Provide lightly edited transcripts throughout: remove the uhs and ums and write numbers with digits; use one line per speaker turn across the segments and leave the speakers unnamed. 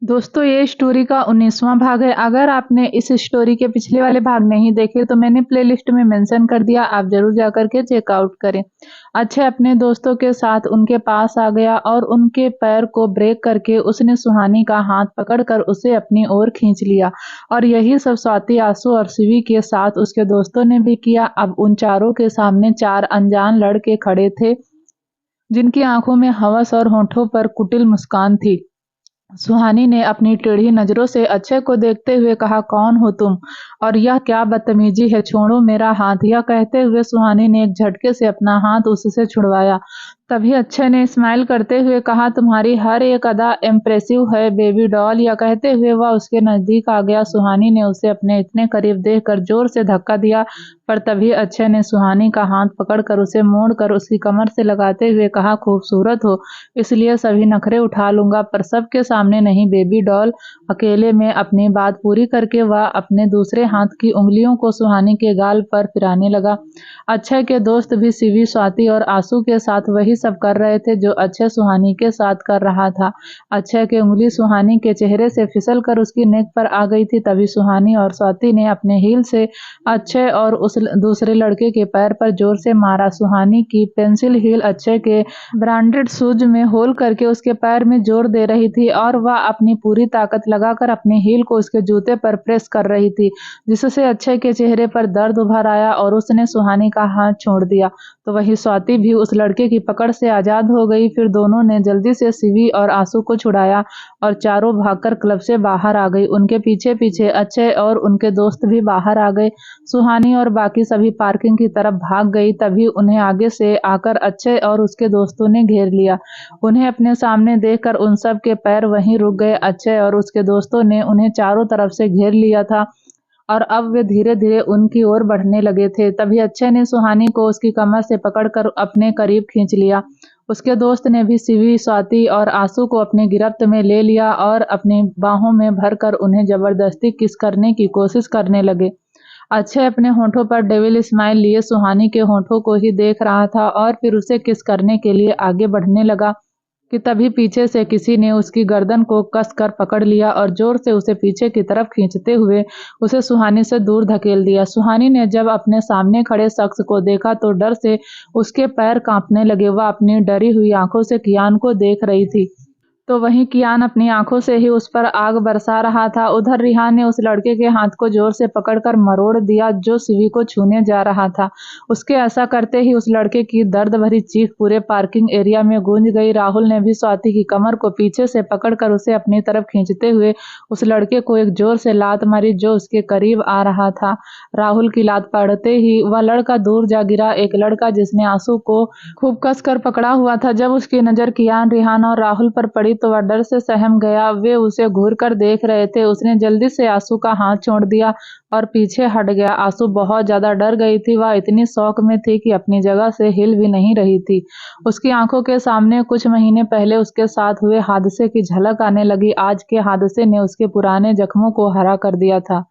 दोस्तों ये स्टोरी का 19वां भाग है। अगर आपने इस स्टोरी के पिछले वाले भाग नहीं देखे तो मैंने प्लेलिस्ट में मेंशन कर दिया, आप ज़रूर जाकर के चेकआउट करें। अक्षय अपने दोस्तों के साथ उनके पास आ गया और उनके पैर को ब्रेक करके उसने सुहानी का हाथ पकड़कर उसे अपनी ओर खींच लिया। और यही सब स्वाति, आशु और शिवी के साथ उसके दोस्तों ने भी किया। अब उन चारों के सामने 4 अनजान लड़के खड़े थे, जिनकी आंखों में हवस और होठों पर कुटिल मुस्कान थी। सुहानी ने अपनी टेढ़ी नजरों से अक्षय को देखते हुए कहा, कौन हो तुम और यह क्या बदतमीजी है, छोड़ो मेरा हाथ। यह कहते हुए सुहानी ने एक झटके से अपना हाथ उससे छुड़वाया। तभी अक्षय ने स्माइल करते हुए कहा, तुम्हारी हर एक अदा इम्प्रेसिव है बेबी डॉल। यह कहते हुए वह उसके नजदीक आ गया। सुहानी ने उसे अपने इतने करीब देखकर जोर से धक्का दिया, पर तभी अक्षय ने सुहानी का हाथ पकड़कर उसे मोड़कर उसकी कमर से लगाते हुए कहा, खूबसूरत हो इसलिए सभी नखरे उठा लूंगा, पर सबके सामने नहीं बेबी डॉल। अकेले में अपनी बात पूरी करके वह अपने दूसरे हाथ की उंगलियों को सुहानी के गाल पर फिराने लगा। अक्षय के दोस्त भी शिवी, स्वाति और आशु के साथ वही सब कर रहे थे जो अक्षय सुहानी के साथ कर रहा था। अक्षय की उंगली सुहानी के चेहरे से फिसल कर उसकी नेक पर आ गई थी। तभी सुहानी और स्वाति ने अपने हील से अक्षय और उस दूसरे लड़के के पैर पर जोर से मारा। सुहानी की पेंसिल हील अक्षय के ब्रांडेड शूज में होल करके उसके पैर में जोर दे रही थी और वह अपनी पूरी ताकत लगाकर अपने हील को उसके जूते पर प्रेस कर रही थी, जिससे अक्षय के चेहरे पर दर्द उभर आया और उसने सुहानी का हाथ छोड़ दिया। तो वही स्वाति भी उस लड़के की पकड़ से आजाद हो गई। फिर दोनों ने जल्दी से शिवी और आशु को छुड़ाया और चारों भागकर क्लब से बाहर आ गई। उनके पीछे पीछे अक्षय और उनके दोस्त भी बाहर आ गए। सुहानी और बाकी सभी पार्किंग की तरफ भाग गई। तभी उन्हें आगे से आकर अक्षय और उसके दोस्तों ने घेर लिया। उन्हें अपने सामने देखकर उन सब के पैर वहीं रुक गए। अक्षय और उसके दोस्तों ने उन्हें चारों तरफ से घेर लिया था और अब वे धीरे धीरे उनकी ओर बढ़ने लगे थे। तभी अक्षय ने सुहानी को उसकी कमर से पकड़कर अपने करीब खींच लिया। उसके दोस्त ने भी शिवी, स्वाति और आशु को अपनी गिरफ्त में ले लिया और अपनी बाहों में भरकर उन्हें जबरदस्ती किस करने की कोशिश करने लगे। अक्षय अपने होठों पर डेविल स्माइल लिए सुहानी के होठों को ही देख रहा था और फिर उसे किस करने के लिए आगे बढ़ने लगा कि तभी पीछे से किसी ने उसकी गर्दन को कसकर पकड़ लिया और जोर से उसे पीछे की तरफ खींचते हुए उसे सुहानी से दूर धकेल दिया। सुहानी ने जब अपने सामने खड़े शख्स को देखा तो डर से उसके पैर कांपने लगे। वह अपनी डरी हुई आंखों से कियान को देख रही थी, तो वहीं कियान अपनी आंखों से ही उस पर आग बरसा रहा था। उधर रिहान ने उस लड़के के हाथ को जोर से पकड़कर मरोड़ दिया जो शिवी को छूने जा रहा था। उसके ऐसा करते ही उस लड़के की दर्द भरी चीख पूरे पार्किंग एरिया में गूंज गई। राहुल ने भी स्वाति की कमर को पीछे से पकड़कर उसे अपनी तरफ खींचते हुए उस लड़के को एक जोर से लात मारी जो उसके करीब आ रहा था। राहुल की लात पड़ते ही वह लड़का दूर जा गिरा। एक लड़का जिसने आंसू को खूब कसकर पकड़ा हुआ था, जब उसकी नजर कियान, रिहान और राहुल पर पड़ी तो वह डर से सहम गया। वे उसे घूर कर देख रहे थे। उसने जल्दी से आंसू का हाथ छोड़ दिया और पीछे हट गया। आंसू बहुत ज्यादा डर गई थी। वह इतनी शौक में थी कि अपनी जगह से हिल भी नहीं रही थी। उसकी आंखों के सामने कुछ महीने पहले उसके साथ हुए हादसे की झलक आने लगी। आज के हादसे ने उसके पुराने जख्मों को हरा कर दिया था,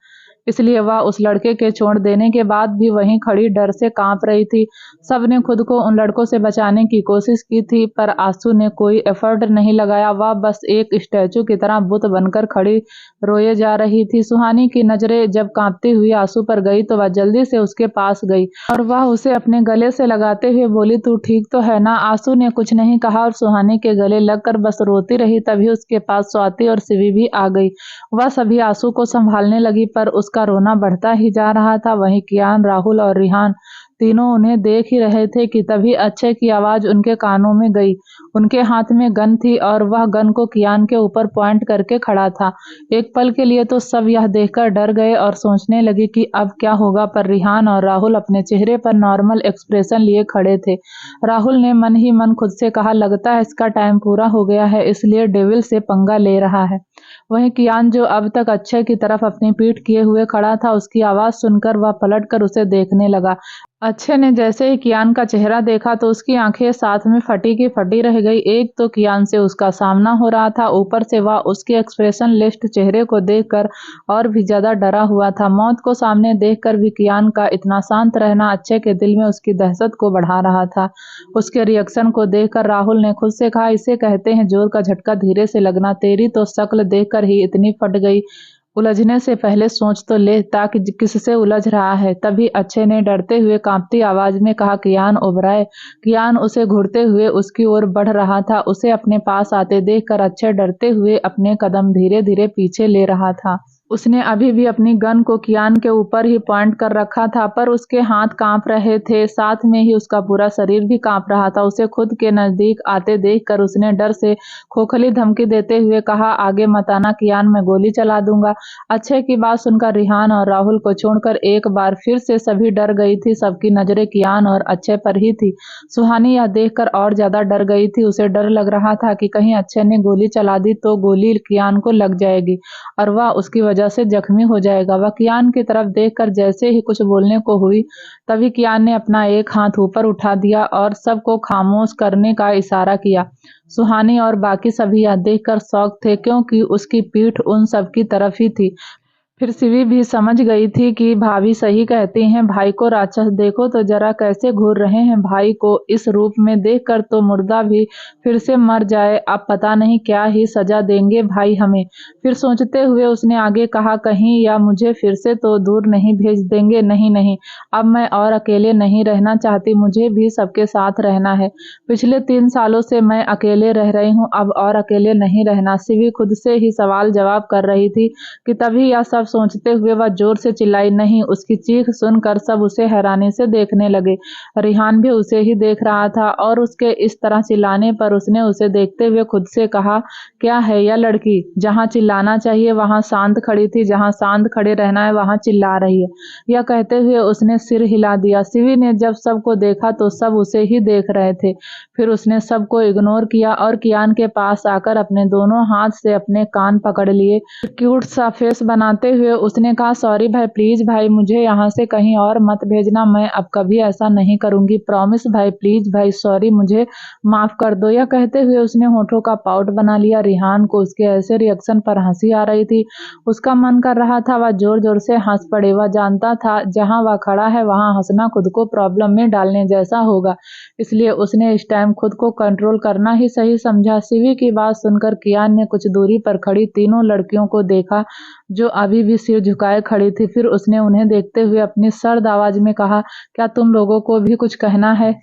इसलिए वह उस लड़के के छोड़ देने के बाद भी वहीं खड़ी डर से कांप रही थी। सबने खुद को उन लड़कों से बचाने की कोशिश की थी, पर आंसू ने कोई एफर्ट नहीं लगाया। वह बस एक स्टैचू की तरह बुत बनकर खड़ी रोए जा रही थी। सुहानी की नजरें जब कांपती हुई आंसू पर गई तो वह जल्दी से उसके पास गई और वह उसे अपने गले से लगाते हुए बोली, तू ठीक तो है ना? आंसू ने कुछ नहीं कहा और सुहानी के गले लगकर बस रोती रही। तभी उसके पास स्वाति और शिवी भी आ गई। वह सभी आंसू को संभालने लगी, पर उसका रोना बढ़ता ही जा रहा था। वहीं कियान, राहुल और रिहान तीनों उन्हें देख ही रहे थे कि तभी अक्षय की आवाज उनके कानों में गई। उनके हाथ में गन थी और वह गन को कियान के ऊपर पॉइंट करके खड़ा था। एक पल के लिए तो सब यह देखकर डर गए और सोचने लगे कि अब क्या होगा, पर रिहान और राहुल अपने चेहरे पर नॉर्मल एक्सप्रेशन लिए खड़े थे। राहुल ने मन ही मन खुद से कहा, लगता है इसका टाइम पूरा हो गया है, इसलिए डेविल से पंगा ले रहा है। वहीं कियान, जो अब तक अक्षय की तरफ अपनी पीठ किए हुए खड़ा था, उसकी आवाज सुनकर वह पलटकर उसे देखने लगा। अच्छे ने जैसे ही कियान का चेहरा देखा तो उसकी आंखें साथ में फटी की फटी रह गई। एक तो कियान से उसका सामना हो रहा था, ऊपर से वह उसके एक्सप्रेशन लिस्ट चेहरे को देखकर और भी ज्यादा डरा हुआ था। मौत को सामने देखकर भी कियान का इतना शांत रहना अच्छे के दिल में उसकी दहशत को बढ़ा रहा था। उसके रिएक्शन को देखकर राहुल ने खुद से कहा, इसे कहते हैं जोर का झटका धीरे से लगना। तेरी तो शक्ल देखकर ही इतनी फट गई, उलझने से पहले सोच तो ले ताकि किससे उलझ रहा है। तभी अच्छे ने डरते हुए कांपती आवाज में कहा, कियान ओबराय। कियान उसे घूरते हुए उसकी ओर बढ़ रहा था। उसे अपने पास आते देखकर अच्छे डरते हुए अपने कदम धीरे धीरे पीछे ले रहा था। उसने अभी भी अपनी गन को कियान के ऊपर ही पॉइंट कर रखा था, पर उसके हाथ कांप रहे थे, साथ में ही उसका पूरा शरीर भी कांप रहा था। उसे खुद के नजदीक आते देखकर उसने डर से खोखली धमकी देते हुए कहा, आगे मत आना कियान, मैं गोली चला दूंगा। अच्छे की बात सुनकर रिहान और राहुल को छोड़कर एक बार फिर से सभी डर गई थी। सबकी नजरें कियान और अच्छे पर ही थी। सुहानी यह देखकर और ज्यादा डर गई थी। उसे डर लग रहा था कि कहीं अच्छे ने गोली चला दी तो गोली कियान को लग जाएगी और वह उसकी वजह से जख्मी हो जाएगा। वह कियान की तरफ देखकर जैसे ही कुछ बोलने को हुई, तभी कियान ने अपना एक हाथ ऊपर उठा दिया और सबको खामोश करने का इशारा किया। सुहानी और बाकी सभी यह देखकर शॉक थे, क्योंकि उसकी पीठ उन सब की तरफ ही थी। फिर शिवी भी समझ गई थी कि भाभी सही कहती हैं। भाई को राक्षस देखो तो जरा कैसे घूर रहे हैं। भाई को इस रूप में देखकर तो मुर्दा भी फिर से मर जाए। अब पता नहीं क्या ही सजा देंगे भाई हमें। फिर सोचते हुए उसने आगे कहा, कहीं या मुझे फिर से तो दूर नहीं भेज देंगे। नहीं नहीं, अब मैं और अकेले नहीं रहना चाहती, मुझे भी सबके साथ रहना है। पिछले 3 सालों से मैं अकेले रह रही हूँ, अब और अकेले नहीं रहना। शिवी खुद से ही सवाल जवाब कर रही थी कि तभी यह सब सोचते हुए वह जोर से चिल्लाई। नहीं, उसकी चीख सुनकर सब उसे हैरानी से देखने लगे। रिहान भी उसे ही देख रहा था और उसके इस तरह चिल्लाने पर उसने उसे देखते हुए खुद से कहा, क्या है यह लड़की, जहां चिल्लाना चाहिए वहां शांत खड़ी थी, जहां शांत खड़े रहना है वहां चिल्ला रही है। यह कहते हुए उसने सिर हिला दिया। शिवी ने जब सबको देखा तो सब उसे ही देख रहे थे। फिर उसने सबको इग्नोर किया और कियान के पास आकर अपने दोनों हाथ से अपने कान पकड़ लिए। क्यूट सा फेस बनाते हुए उसने कहा, सॉरी भाई, प्लीज भाई, मुझे यहाँ से कहीं और मत भेजना, मैं अब कभी ऐसा नहीं करूंगी, प्रॉमिस भाई, प्लीज भाई, सॉरी, मुझे माफ कर दो। यह कहते हुए उसने होठों का पाउट बना लिया। रिहान को उसके ऐसे रिएक्शन पर हंसी आ रही थी। उसका मन कर रहा था वह जोर जोर से हंस पड़े। वह जानता था जहां वह खड़ा है वहां हंसना खुद को प्रॉब्लम में डालने जैसा होगा, इसलिए उसने इस टाइम खुद को कंट्रोल करना ही सही समझा। शिवी की बात सुनकर कियान ने कुछ दूरी पर खड़ी तीनों लड़कियों को देखा, जो अभी भी सिर झुकाए खड़ी थी। फिर उसने उन्हें देखते हुए अपनी सर्द आवाज में कहा, क्या तुम लोगों को भी कुछ कहना है?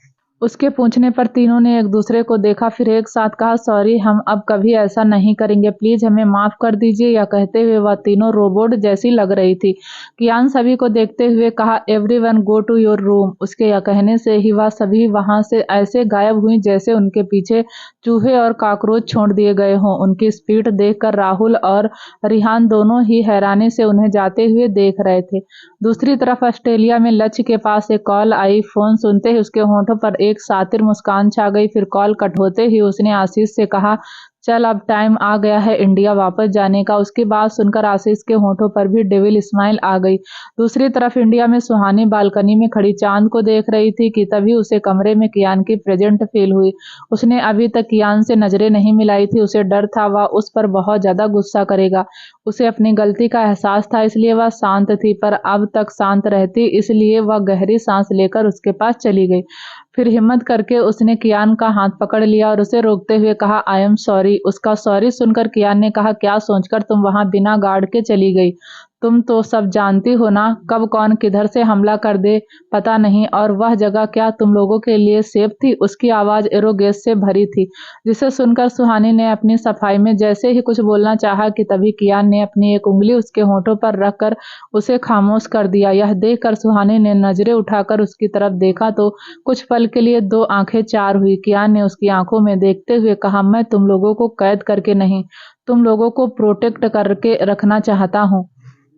उसके पूछने पर तीनों ने एक दूसरे को देखा, फिर एक साथ कहा, सॉरी, हम अब कभी ऐसा नहीं करेंगे, प्लीज हमें माफ कर दीजिए। या कहते हुए वह तीनों रोबोट जैसी लग रही थी। कियान सभी को देखते हुए कहा, everyone go to your room. उसके यह कहने से ही वह सभी वहां से ऐसे गायब हुई जैसे उनके पीछे चूहे और कॉकरोच छोड़ दिए गए हों। उनकी स्पीड देखकर राहुल और रिहान दोनों ही हैरानी से उन्हें जाते हुए देख रहे थे। दूसरी तरफ ऑस्ट्रेलिया में लक्ष्य के पास एक कॉल आई। फोन सुनते ही उसके होठों पर एक सातिर मुस्कान छा गई। फिर कॉल कट होते ही उसने आशीष से कहा, चल अब टाइम आ गया है इंडिया वापस जाने का। उसकी बात सुनकर आशीष के होठों पर भी डेविल स्माइल आ गई। दूसरी तरफ इंडिया में सुहानी बालकनी में खड़ी चांद को देख रही थी कि तभी उसे कमरे में कियान की प्रेजेंट फील हुई। उसने अभी तक कियान से नजरें नहीं मिलाई थी। उसे डर था वह उस पर बहुत ज्यादा गुस्सा करेगा। उसे अपनी गलती का एहसास था, इसलिए वह शांत थी, पर अब तक शांत रहती, इसलिए वह गहरी सांस लेकर उसके पास चली गई। फिर हिम्मत करके उसने कियान का हाथ पकड़ लिया और उसे रोकते हुए कहा, आई एम सॉरी। उसका सॉरी सुनकर कियान ने कहा, क्या सोचकर तुम वहां बिना गार्ड के चली गई? तुम तो सब जानती हो ना, कब कौन किधर से हमला कर दे पता नहीं, और वह जगह क्या तुम लोगों के लिए सेफ थी? उसकी आवाज एरोगेस से भरी थी, जिसे सुनकर सुहानी ने अपनी सफाई में जैसे ही कुछ बोलना चाहा कि तभी कियान ने अपनी एक उंगली उसके होठों पर रखकर उसे खामोश कर दिया। यह देखकर सुहानी ने नजरें उठाकर उसकी तरफ देखा तो कुछ पल के लिए दो आंखें चार हुई। कियान ने उसकी आंखों में देखते हुए कहा, मैं तुम लोगों को कैद करके नहीं, तुम लोगों को प्रोटेक्ट करके रखना चाहता हूँ।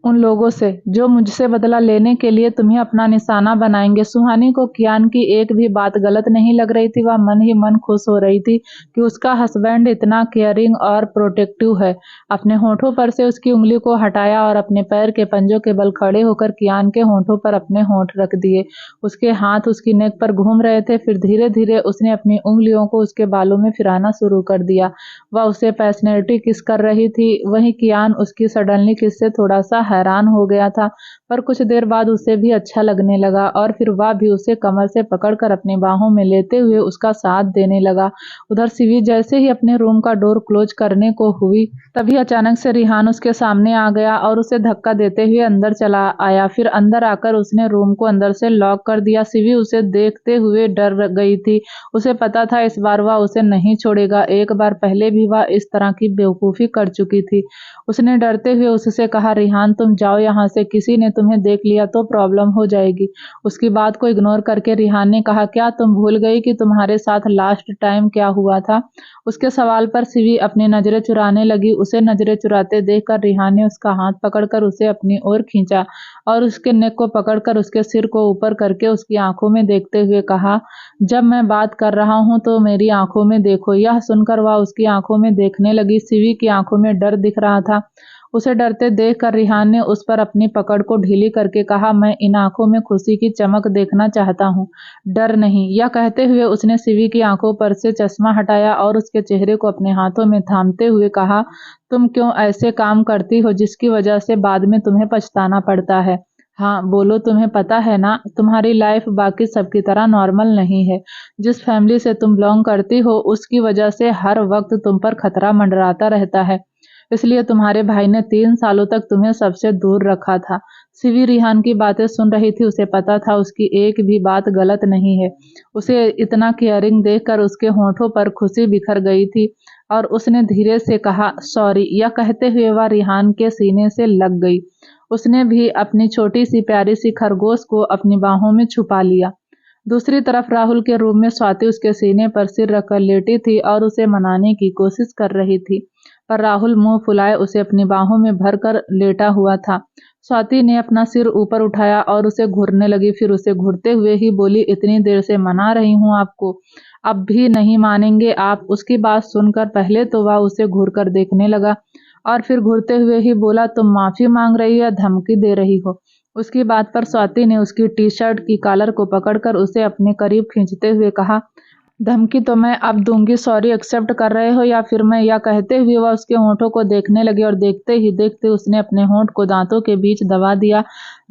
उन लोगों से जो मुझसे बदला लेने के लिए तुम्हें अपना निशाना बनाएंगे। सुहानी को कियान की एक भी बात गलत नहीं लग रही थी। वह मन ही मन खुश हो रही थी कि उसका हस्बैंड इतना केयरिंग और प्रोटेक्टिव है। अपने होठों पर से उसकी उंगली को हटाया और अपने पैर के पंजों के बल खड़े होकर कियान के होठों पर अपने होठ रख दिए। उसके हाथ उसकी नेक पर घूम रहे थे। फिर धीरे धीरे उसने अपनी उंगलियों को उसके बालों में फिराना शुरू कर दिया। वह उसे पैशनेटली किस कर रही थी। वहीं कियान उसकी सडनली किस से थोड़ा सा हैरान हो गया था, पर कुछ देर बाद उसे भी अच्छा लगने लगा और फिर वह भी उसे कमर से पकड़कर अपनी बाहों में लेते हुए उसका साथ देने लगा। उधर सिवी जैसे ही अपने रूम का डोर क्लोज करने को हुई, तभी अचानक से रिहान उसके सामने आ गया और उसे धक्का देते हुए अंदर चला आया। फिर अंदर आकर उसने रूम को अंदर से लॉक कर दिया। सिवी उसे देखते हुए डर गई थी। उसे पता था इस बार वह उसे नहीं छोड़ेगा। एक बार पहले भी वह इस तरह की बेवकूफ़ी कर चुकी थी। उसने डरते हुए उससे कहा, रिहान तुम जाओ यहाँ से, किसी ने तुम्हें देख लिया तो प्रॉब्लम हो जाएगी। उसकी बात को इग्नोर करके रिहान ने कहा, क्या तुम भूल गई कि तुम्हारे साथ लास्ट टाइम क्या हुआ था? उसके सवाल पर सिवी अपनी नजरें चुराने लगी। उसे नजरें चुराते देखकर रिहान ने उसका हाथ पकड़कर उसे अपनी ओर खींचा और उसके नेक को पकड़कर उसके सिर को ऊपर करके उसकी आंखों में देखते हुए कहा, जब मैं बात कर रहा हूं तो मेरी आंखों में देखो। यह सुनकर वह उसकी आंखों में देखने लगी। सिवी की आंखों में डर दिख रहा था। उसे डरते देखकर रिहान ने उस पर अपनी पकड़ को ढीली करके कहा, मैं इन आंखों में खुशी की चमक देखना चाहता हूँ, डर नहीं। यह कहते हुए उसने सिवी की आंखों पर से चश्मा हटाया और उसके चेहरे को अपने हाथों में थामते हुए कहा, तुम क्यों ऐसे काम करती हो जिसकी वजह से बाद में तुम्हें पछताना पड़ता है? हाँ बोलो, तुम्हें पता है ना तुम्हारी लाइफ बाकी सबकी तरह नॉर्मल नहीं है। जिस फैमिली से तुम बिलोंग करती हो उसकी वजह से हर वक्त तुम पर खतरा मंडराता रहता है, इसलिए तुम्हारे भाई ने 3 सालों तक तुम्हें सबसे दूर रखा था। सिवी रिहान की बातें सुन रही थी। उसे पता था उसकी एक भी बात गलत नहीं है। उसे इतना केयरिंग देखकर उसके होठों पर खुशी बिखर गई थी और उसने धीरे से कहा, सॉरी। यह कहते हुए वह रिहान के सीने से लग गई। उसने भी अपनी छोटी सी प्यारी सी खरगोश को अपनी बाहों में छुपा लिया। दूसरी तरफ राहुल के रूम में स्वाति उसके सीने पर सिर रखकर लेटी थी और उसे मनाने की कोशिश कर रही थी, पर राहुल मुंह फुलाए उसे अपनी बाहों में भरकर लेटा हुआ था। स्वाति ने अपना सिर ऊपर उठाया और उसे घूरने लगी। फिर उसे घूरते हुए ही बोली, इतनी देर से मना रही हूँ आपको, अब भी नहीं मानेंगे आप? उसकी बात सुनकर पहले तो वह उसे घूर कर देखने लगा और फिर घूरते हुए ही बोला, तुम माफी मांग रही हो या धमकी दे रही हो? उसकी बात पर स्वाति ने उसकी टी शर्ट की कॉलर को पकड़कर उसे अपने करीब खींचते हुए कहा, धमकी तो मैं अब दूंगी, सॉरी एक्सेप्ट कर रहे हो या फिर मैं? यह कहते हुए वह उसके होठों को देखने लगी और देखते ही देखते उसने अपने होठ को दांतों के बीच दबा दिया।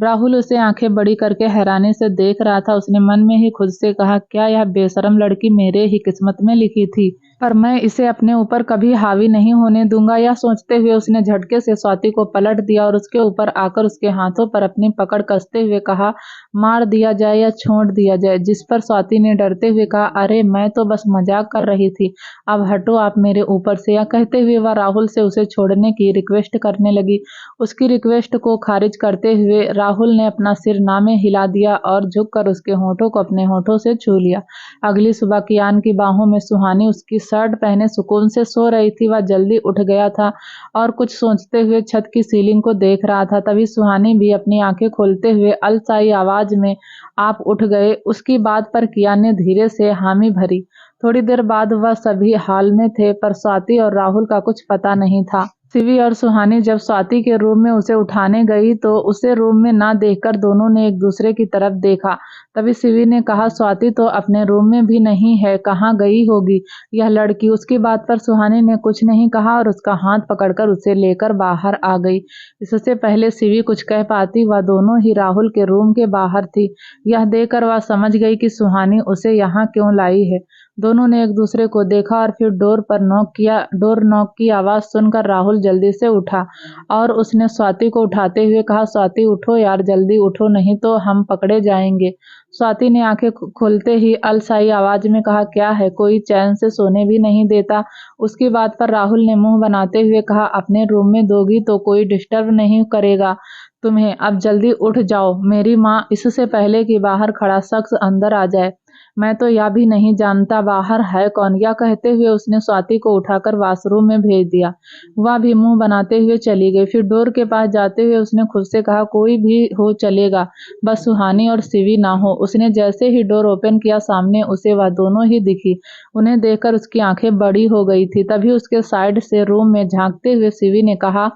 राहुल उसे आंखें बड़ी करके हैरानी से देख रहा था। उसने मन में ही खुद से कहा, क्या यह बेशरम लड़की मेरे ही किस्मत में लिखी थी, पर मैं इसे अपने ऊपर कभी हावी नहीं होने दूंगा। यह सोचते हुए उसने झटके से स्वाति को पलट दिया और उसके ऊपर आकर उसके हाथों पर अपनी पकड़ कसते हुए कहा, मार दिया जाए या छोड़ दिया जाए? जिस पर स्वाति ने डरते हुए कहा, अरे मैं तो बस मजाक कर रही थी, अब हटो आप मेरे ऊपर से। यह कहते हुए वह राहुल से उसे छोड़ने की रिक्वेस्ट करने लगी। उसकी रिक्वेस्ट को खारिज करते हुए राहुल ने अपना सिर ना में हिला दिया और झुककर उसके होठों को अपने होठों से छू लिया। अगली सुबह कियान की बाहों में सुहानी उसकी शर्ट पहने सुकून से सो रही थी। वह जल्दी उठ गया था और कुछ सोचते हुए छत की सीलिंग को देख रहा था। तभी सुहानी भी अपनी आंखें खोलते हुए अलसाई आवाज में, आप उठ गए? उसकी बात पर कियान ने धीरे से हामी भरी। थोड़ी देर बाद वह सभी हाल में थे, पर स्वाति और राहुल का कुछ पता नहीं था। सिवी और सुहानी जब स्वाति के रूम में उसे उठाने गई तो उसे रूम में ना देखकर दोनों ने एक दूसरे की तरफ देखा। तभी सिवी ने कहा, स्वाति तो अपने रूम में भी नहीं है, कहाँ गई होगी यह लड़की? उसकी बात पर सुहानी ने कुछ नहीं कहा और उसका हाथ पकड़कर उसे लेकर बाहर आ गई। इससे पहले सिवी कुछ कह पाती, वह दोनों ही राहुल के रूम के बाहर थी। यह देखकर वह समझ गई कि सुहानी उसे यहाँ क्यों लाई है। दोनों ने एक दूसरे को देखा और फिर डोर पर नॉक किया। डोर नॉक की आवाज सुनकर राहुल जल्दी से उठा और उसने स्वाति को उठाते हुए कहा, स्वाति उठो यार, जल्दी उठो नहीं तो हम पकड़े जाएंगे। स्वाति ने आंखें खोलते ही अलसाई आवाज में कहा, क्या है, कोई चैन से सोने भी नहीं देता? उसकी बात पर राहुल ने मुंह बनाते हुए कहा, अपने रूम में दोगी तो कोई डिस्टर्ब नहीं करेगा तुम्हें, अब जल्दी उठ जाओ मेरी माँ, इससे पहले कि बाहर खड़ा शख्स अंदर आ जाए। मैं तो यह भी नहीं जानता बाहर है कौन। यह कहते हुए उसने स्वाति को उठाकर वॉशरूम में भेज दिया। वह भी मुंह बनाते हुए चली गई। फिर डोर के पास जाते हुए उसने खुद से कहा, कोई भी हो चलेगा, बस सुहानी और शिवी ना हो। उसने जैसे ही डोर ओपन किया, सामने उसे वह दोनों ही दिखी। उन्हें देखकर उसकी आंखें बड़ी हो गई थी। तभी उसके साइड से रूम में झांकते हुए शिवी ने कहा,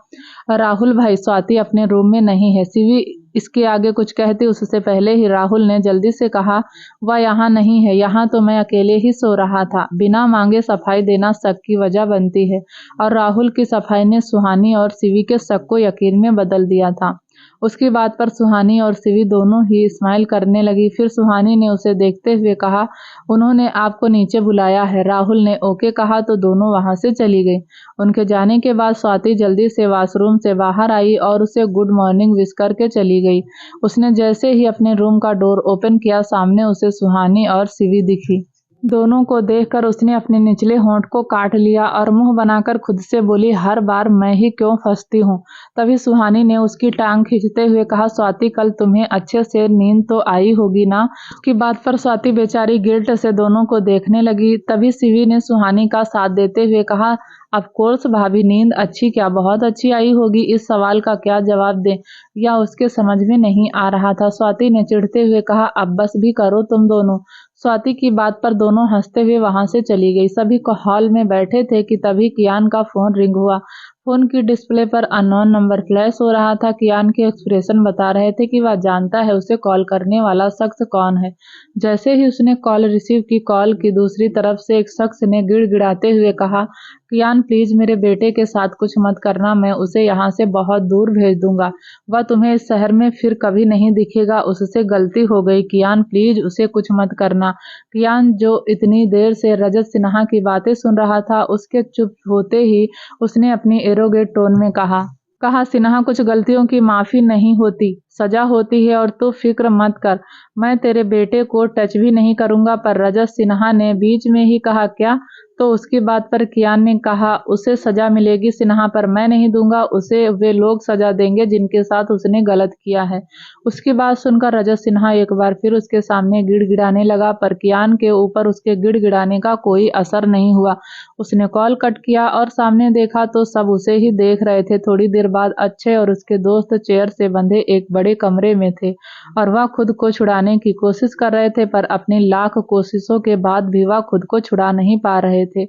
राहुल भाई, स्वाति अपने रूम में नहीं है। शिवी इसके आगे कुछ कहती उससे पहले ही राहुल ने जल्दी से कहा, वह यहाँ नहीं है। यहाँ तो मैं अकेले ही सो रहा था। बिना मांगे सफाई देना शक की वजह बनती है, और राहुल की सफाई ने सुहानी और शिवी के शक को यकीन में बदल दिया था। उसकी बात पर सुहानी और शिवी दोनों ही स्माइल करने लगी। फिर सुहानी ने उसे देखते हुए कहा, उन्होंने आपको नीचे बुलाया है। राहुल ने ओके कहा तो दोनों वहां से चली गई। उनके जाने के बाद स्वाति जल्दी से वॉशरूम से बाहर आई और उसे गुड मॉर्निंग विश करके चली गई। उसने जैसे ही अपने रूम का डोर ओपन किया, सामने उसे सुहानी और शिवी दिखी। दोनों को देखकर उसने अपने निचले होंठ को काट लिया और मुंह बनाकर खुद से बोली, हर बार मैं ही क्यों फंसती हूँ। तभी सुहानी ने उसकी टांग खींचते हुए कहा, स्वाति कल तुम्हें अच्छे से नींद तो आई होगी ना। उसकी बात पर स्वाति बेचारी गिल्ट से दोनों को देखने लगी। तभी शिवी ने सुहानी का साथ देते हुए कहा, ऑफ कोर्स भाभी, नींद अच्छी क्या, बहुत अच्छी आई होगी। इस सवाल का क्या जवाब दें, या उसके समझ में नहीं आ रहा था। स्वाति ने चिढ़ते हुए कहा, अब बस भी करो तुम दोनों। स्वाति की बात पर दोनों हंसते हुए वहां से चली गई। सभी को हॉल में बैठे थे कि तभी कियान का फोन रिंग हुआ। फोन की डिस्प्ले पर अननोन नंबर फ्लैश हो रहा था। कियान के एक्सप्रेशन बता रहे थे कि वह जानता है उसे कॉल करने वाला शख्स कौन है। जैसे ही उसने कॉल रिसीव की, कॉल की दूसरी तरफ से एक शख्स ने गिड़गिड़ाते हुए कहा, कियान प्लीज मेरे बेटे के साथ कुछ मत करना, मैं उसे यहाँ से बहुत दूर भेज दूंगा। वह तुम्हें इस शहर में फिर कभी नहीं दिखेगा। उससे गलती हो गई। कियान प्लीज उसे कुछ मत करना। कियान जो इतनी देर से रजत सिन्हा की बातें सुन रहा था, उसके चुप होते ही उसने अपनी एरोगेट टोन में कहा, सिन्हा कुछ गलतियों की माफी नहीं होती, सजा होती है, और तू फिक्र मत कर, मैं तेरे बेटे को टच भी नहीं करूंगा। पर रजत सिन्हा ने बीच में ही कहा, क्या? तो उसकी बात पर कियान ने कहा, उसे सजा मिलेगी सिन्हा, पर मैं नहीं दूंगा। उसे वे लोग सजा देंगे जिनके साथ उसने गलत किया है। उसकी बात सुनकर रजत सिन्हा एक बार फिर उसके सामने गिड़गिड़ाने लगा, पर कियान के ऊपर उसके गिड़गिड़ाने का कोई असर नहीं हुआ। उसने कॉल कट किया और सामने देखा तो सब उसे ही देख रहे थे। थोड़ी देर बाद अक्षय और उसके दोस्त चेयर से बंधे एक बड़े कमरे में थे और वह खुद को छुड़ाने की कोशिश कर रहे थे, पर अपनी लाख कोशिशों के बाद भी वह खुद को छुड़ा नहीं पा रहे थे।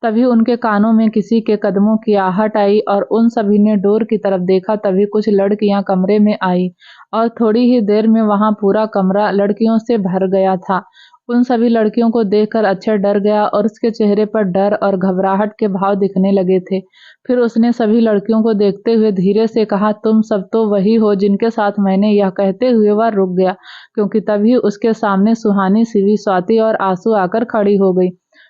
तभी उनके कानों में किसी के कदमों की आहट आई और उन सभी ने डोर की तरफ देखा। तभी कुछ लड़कियां कमरे में आई और थोड़ी ही देर में वहां पूरा कमरा लड़कियों से भर गया था। उन सभी लड़कियों को देखकर अक्षय डर गया और उसके चेहरे पर डर और घबराहट के भाव दिखने लगे थे। फिर उसने सभी लड़कियों को देखते हुए धीरे से कहा, तुम सब तो वही हो जिनके साथ मैंने, यह कहते हुए वह रुक गया, क्योंकि तभी उसके सामने सुहानी, शिवी, स्वाति और आंसू आकर खड़ी हो गई।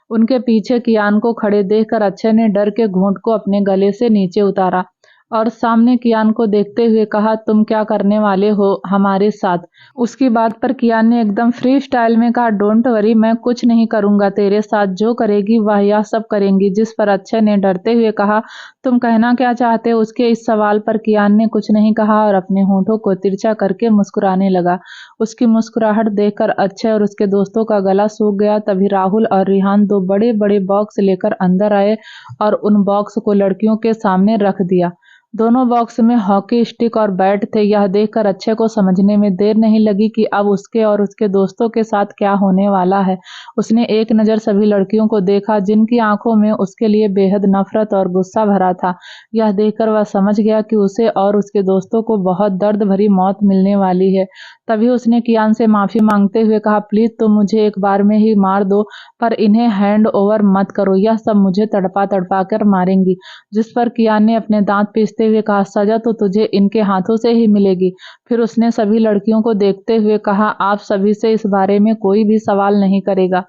उनके पीछे कियान को खड़े देखकर अक्षय ने डर के घूंट को अपने गले से नीचे उतारा और सामने कियान को देखते हुए कहा, तुम क्या करने वाले हो हमारे साथ? उसकी बात पर कियान ने एकदम फ्री स्टाइल में कहा, डोंट वरी, मैं कुछ नहीं करूंगा तेरे साथ, जो करेगी वह यह सब करेंगी। जिस पर अक्षय ने डरते हुए कहा, तुम कहना क्या चाहते हो? उसके इस सवाल पर कियान ने कुछ नहीं कहा और अपने होठों को तिरछा करके मुस्कुराने लगा। उसकी मुस्कुराहट देखकर अक्षय और उसके दोस्तों का गला सूख गया। तभी राहुल और रिहान दो बड़े बड़े बॉक्स लेकर अंदर आए और उन बॉक्स को लड़कियों के सामने रख दिया। दोनों बॉक्स में हॉकी स्टिक और बैट थे। यह देखकर अक्षय को समझने में देर नहीं लगी कि अब उसके और उसके दोस्तों के साथ क्या होने वाला है। उसने एक नज़र सभी लड़कियों को देखा, जिनकी आंखों में उसके लिए बेहद नफरत और गुस्सा भरा था। यह देखकर वह समझ गया कि उसे और उसके दोस्तों को बहुत दर्द भरी मौत मिलने वाली है। तभी उसने कियान से माफी मांगते हुए कहा, प्लीज तुम मुझे एक बार में ही मार दो, पर इन्हें हैंड ओवर मत करो, यह सब मुझे तड़पा तड़पा कर मारेंगी। जिस पर कियान ने अपने दांत पीसते हुए कहा, सजा तो तुझे इनके हाथों से ही मिलेगी। फिर उसने सभी लड़कियों को देखते हुए कहा, आप सभी से इस बारे में कोई भी सवाल नहीं करेगा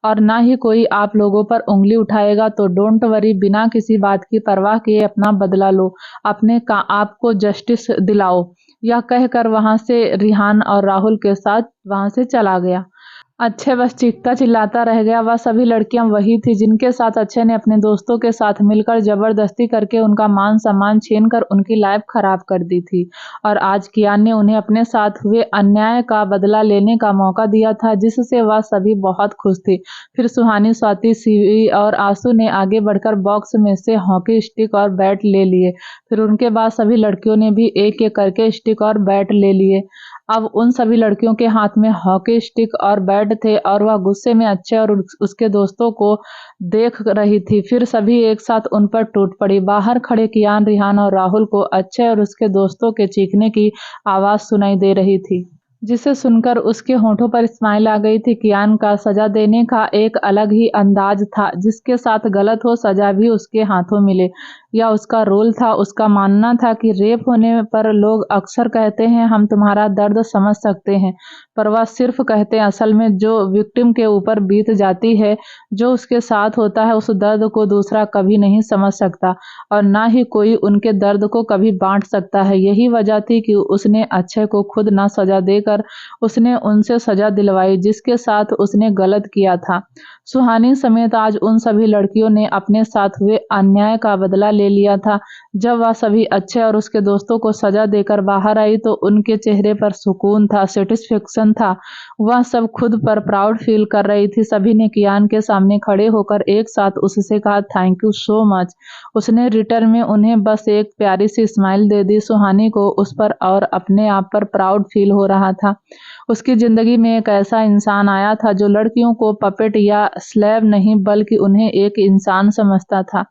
और ना ही कोई आप लोगों पर उंगली उठाएगा, तो डोंट वरी, बिना किसी बात की परवाह किए अपना बदला लो, अपने का आपको जस्टिस दिलाओ। यह कहकर वहां से रिहान और राहुल के साथ वहां से चला गया। अक्षय बस चीखता चिल्लाता रह गया। वह सभी लड़कियां वही थी जिनके साथ अक्षय ने अपने दोस्तों के साथ मिलकर जबरदस्ती करके उनका मान सम्मान छीनकर उनकी लाइफ खराब कर दी थी। और आज कियान ने उन्हें अपने साथ हुए अन्याय का बदला लेने का मौका दिया था, जिससे वह सभी बहुत खुश थे। फिर सुहानी, स्वाति, शिवी और आंसू ने आगे बढ़कर बॉक्स में से हॉकी स्टिक और बैट ले लिए। फिर उनके बाद सभी लड़कियों ने भी एक एक करके स्टिक और बैट ले लिए। अब उन सभी लड़कियों के हाथ में हॉकी स्टिक और बैट थे और वह गुस्से में अक्षय और उसके दोस्तों को देख रही थी। फिर सभी एक साथ उन पर टूट पड़ी। बाहर खड़े कियान, रिहान और राहुल को अक्षय और उसके दोस्तों के चीखने की आवाज सुनाई दे रही थी, जिसे सुनकर उसके होठों पर स्माइल आ गई थी। कियान का सजा देने का एक अलग ही अंदाज था, जिसके साथ गलत हो सजा भी उसके हाथों मिले। यह उसका रोल था। उसका मानना था कि रेप होने पर लोग अक्सर कहते हैं हम तुम्हारा दर्द समझ सकते हैं, पर वह सिर्फ कहते हैं। असल में जो विक्टिम के ऊपर बीत जाती है, जो उसके साथ होता है, उस दर्द को दूसरा कभी नहीं समझ सकता और ना ही कोई उनके दर्द को कभी बांट सकता है। यही वजह थी कि उसने अक्षय को खुद ना सजा देकर उसने उनसे सजा दिलवाई जिसके साथ उसने गलत किया था। सुहानी समेत आज उन सभी लड़कियों ने अपने साथ हुए अन्याय का बदला ले लिया था। जब वह सभी अक्षय और उसके दोस्तों को सजा देकर बाहर आई तो उनके चेहरे पर सुकून था, सेटिस्फेक्शन था। वह सब खुद पर प्राउड फील कर रही थी। सभी ने कियान के सामने खड़े होकर एक साथ उससे कहा थैंक यू सो मच। उसने रिटर्न में उन्हें बस एक प्यारी सी स्माइल दे दी। सुहानी को उस पर और अपने आप पर प्राउड फील हो रहा था। उसकी जिंदगी में एक ऐसा इंसान आया था जो लड़कियों को पपेट या स्लेव नहीं बल्कि उन्हें एक इंसान समझता था।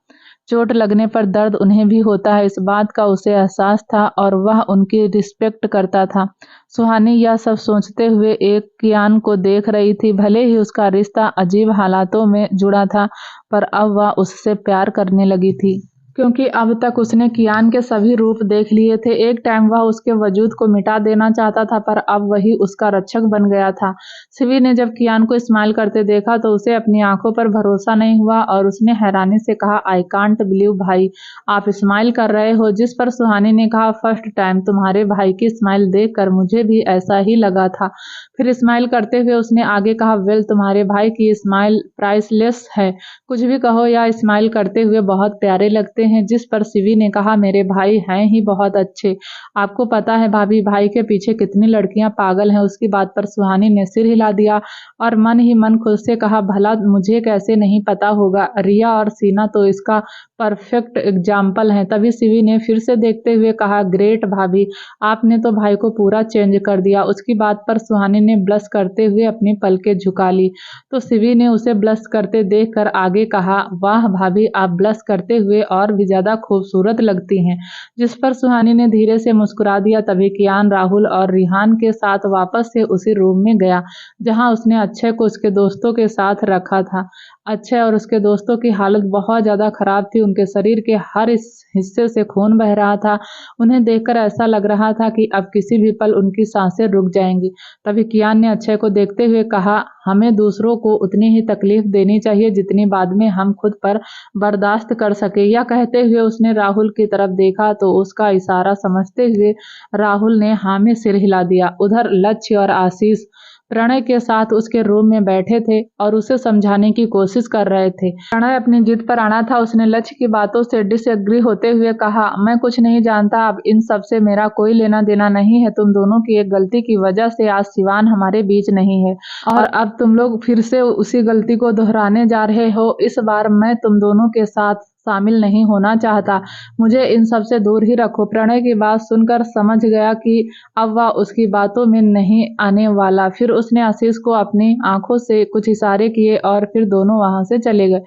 चोट लगने पर दर्द उन्हें भी होता है, इस बात का उसे एहसास था और वह उनकी रिस्पेक्ट करता था। सुहानी यह सब सोचते हुए एक कियान को देख रही थी। भले ही उसका रिश्ता अजीब हालातों में जुड़ा था, पर अब वह उससे प्यार करने लगी थी, क्योंकि अब तक उसने कियान के सभी रूप देख लिए थे। एक टाइम वह उसके वजूद को मिटा देना चाहता था, पर अब वही उसका रक्षक बन गया था। शिवी ने जब कियान को स्माइल करते देखा तो उसे अपनी आंखों पर भरोसा नहीं हुआ और उसने हैरानी से कहा आई कांट बिलीव भाई, आप स्माइल कर रहे हो। जिस पर सुहानी ने कहा फर्स्ट टाइम तुम्हारे भाई की स्माइल देखकर मुझे भी ऐसा ही लगा था। फिर स्माइल करते हुए उसने आगे कहा वेल, तुम्हारे भाई की स्माइल प्राइसलेस है। कुछ भी कहो, या स्माइल करते हुए बहुत प्यारे लगते हैं। जिस पर शिवी ने कहा मेरे भाई हैं ही बहुत अच्छे। आपको पता है भाभी, भाई के पीछे कितनी लड़कियां पागल हैं। उसकी बात पर सुहानी ने सिर हिला दिया और मन ही मन खुद से कहा भला मुझे कैसे नहीं पता होगा। रिया और सीना तो इसका परफेक्ट एग्जाम्पल हैं। तभी शिवी ने फिर से देखते हुए कहा ग्रेट भाभी, आपने तो भाई को पूरा चेंज कर दिया। उसकी बात पर सुहानी ने ब्लश करते हुए अपनी पलकें झुका ली तो शिवी ने उसे ब्लश करते देखकर आगे कहा वाह भाभी, आप ब्लश करते हुए और भी ज्यादा खूबसूरत लगती हैं। जिस पर सुहानी ने धीरे से मुस्कुरा दिया। तभी कियान, राहुल और रिहान के साथ वापस से उसी रूम में गया जहां उसने अक्षय को उसके दोस्तों के साथ रखा था। अक्षय और उसके दोस्तों की हालत बहुत ज्यादा खराब थी। उनके शरीर के हर इस हिस्से से खून बह रहा था। उन्हें देखकर ऐसा लग रहा था कि अब किसी भी पल उनकी सांसें रुक जाएंगी। तभी कियान ने अक्षय को देखते हुए कहा हमें दूसरों को उतनी ही तकलीफ देनी चाहिए जितनी बाद में हम खुद पर बर्दाश्त कर सके। यह कहते हुए उसने राहुल की तरफ देखा तो उसका इशारा समझते हुए राहुल ने हाँ में सिर हिला दिया। उधर लक्ष्य और आशीष प्रणय के साथ उसके रूम में बैठे थे और उसे समझाने की कोशिश कर रहे थे। प्रणय अपनी जिद पर अड़ा था। उसने लक्ष्य की बातों से डिसएग्री होते हुए कहा मैं कुछ नहीं जानता, अब इन सब से मेरा कोई लेना देना नहीं है। तुम दोनों की एक गलती की वजह से आज शिवान हमारे बीच नहीं है और अब तुम लोग फिर से उसी गलती को दोहराने जा रहे हो। इस बार मैं तुम दोनों के साथ शामिल नहीं होना चाहता। मुझे इन सब से दूर ही रखो। प्रणय की बात सुनकर समझ गया कि अब वह उसकी बातों में नहीं आने वाला। फिर उसने आशीष को अपनी आंखों से कुछ इशारे किए और फिर दोनों वहां से चले गए।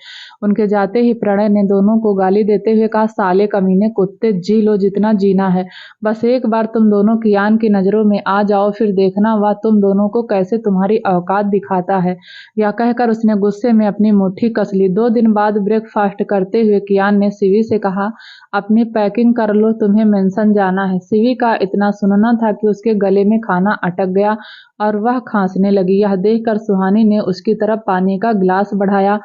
उनके जाते ही प्रणय ने दोनों को गाली देते हुए कहा साले कमीने कुत्ते, जी लो जितना जीना है। बस एक बार तुम दोनों कियान की नजरों में आ जाओ, फिर देखना वह तुम दोनों को कैसे तुम्हारी औकात दिखाता है। यह कहकर उसने गुस्से में अपनी मुट्ठी कस ली। 2 दिन बाद ब्रेकफास्ट करते हुए कियान ने शिवी से कहा अपनी पैकिंग कर लो, तुम्हें मेंशन जाना है। शिवी का इतना सुनना था कि उसके गले में खाना अटक गया और वह खांसने लगी। यह देखकर सुहानी ने उसकी तरफ पानी का गिलास बढ़ाया।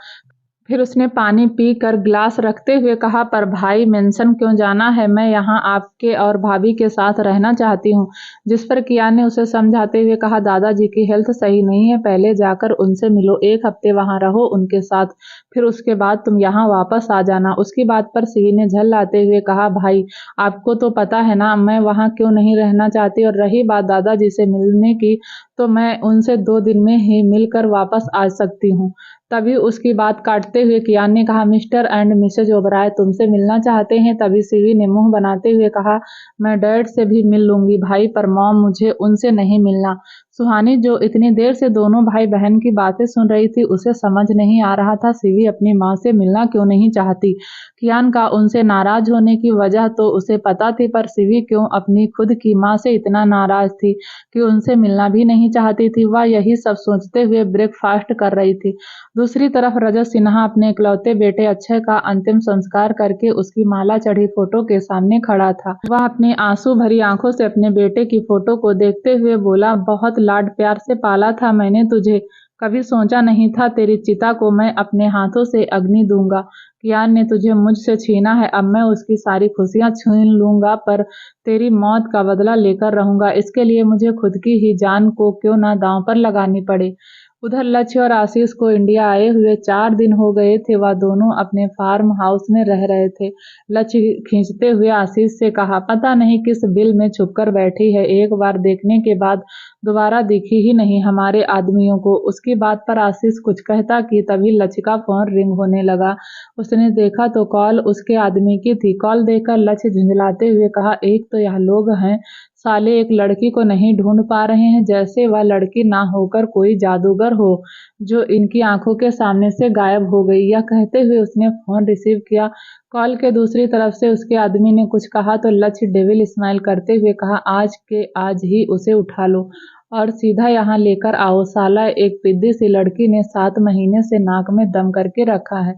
फिर उसने पानी पीकर ग्लास रखते हुए कहा, पर भाई मेंशन क्यों जाना है, मैं यहाँ आपके और भाभी के साथ रहना चाहती हूँ। जिस पर कियान ने उसे समझाते हुए कहा, दादाजी की हेल्थ सही नहीं है, पहले जाकर उनसे मिलो, 1 हफ्ते वहाँ रहो उनके साथ, फिर उसके बाद तुम यहाँ वापस आ जाना। उसकी बात पर सिवी ने झल्लाते हुए कहा, भाई आपको तो पता है ना मैं वहाँ क्यों नहीं रहना चाहती, और रही बात दादाजी से मिलने की तो मैं उनसे 2 दिन में ही मिलकर वापस आ सकती हूँ। तभी उसकी बात काटते हुए कियान ने कहा, मिस्टर एंड मिसेज ओबराय तुमसे मिलना चाहते हैं। तभी सिवी ने मुंह बनाते हुए कहा, मैं डैड से भी मिल लूंगी भाई, पर मॉम मुझे उनसे नहीं मिलना। सुहानी जो इतनी देर से दोनों भाई बहन की बातें सुन रही थी, उसे समझ नहीं आ रहा था सिवी अपनी माँ से मिलना क्यों नहीं चाहती। कियान का उनसे नाराज होने की वजह तो उसे पता थी, पर सिवी क्यों अपनी खुद की माँ से इतना नाराज थी कि उनसे मिलना भी नहीं चाहती थी। वह यही सब सोचते हुए ब्रेकफास्ट कर रही थी। दूसरी तरफ रजत सिन्हा अपने इकलौते बेटे अक्षय का अंतिम संस्कार करके उसकी माला चढ़ी फोटो के सामने खड़ा था। वह अपनी आंसू भरी आंखों से अपने बेटे की फोटो को देखते हुए बोला, बहुत लाड प्यार से पाला था मैंने तुझे, कभी सोचा नहीं था तेरी चिता को मैं अपने हाथों से अग्नि दूंगा। कियान ने तुझे मुझसे छीना है, अब मैं उसकी सारी खुशियां छीन लूंगा, पर तेरी मौत का बदला लेकर रहूंगा। इसके लिए मुझे खुद की ही जान को क्यों ना दांव पर लगानी पड़े। उधर लक्ष्य और आशीष को इंडिया आए हुए 4 दिन हो गए थे। वह दोनों अपने फार्म हाउस में रह रहे थे। लक्ष्य खींचते हुए आशीष से कहा, पता नहीं किस बिल में छुपकर बैठी है, एक बार देखने के बाद दोबारा दिखी ही नहीं हमारे आदमियों को। उसकी बात पर आशीष कुछ कहता कि तभी लक्ष्य का फोन रिंग होने लगा। उसने देखा तो कॉल उसके आदमी की थी। कॉल देखकर लक्ष्य झुंझलाते हुए कहा, एक तो यह लोग हैं साले एक लड़की को नहीं ढूंढ पा रहे हैं, जैसे वह लड़की ना होकर कोई जादूगर हो जो इनकी आंखों के सामने से गायब हो गई। यह कहते हुए उसने फोन रिसीव किया। कॉल के दूसरी तरफ से उसके आदमी ने कुछ कहा तो लक्ष्य डेविल स्माइल करते हुए कहा, आज के आज ही उसे उठा लो और सीधा यहाँ लेकर आओ, साला एक पिद्दी सी लड़की ने 7 महीने से नाक में दम करके रखा है।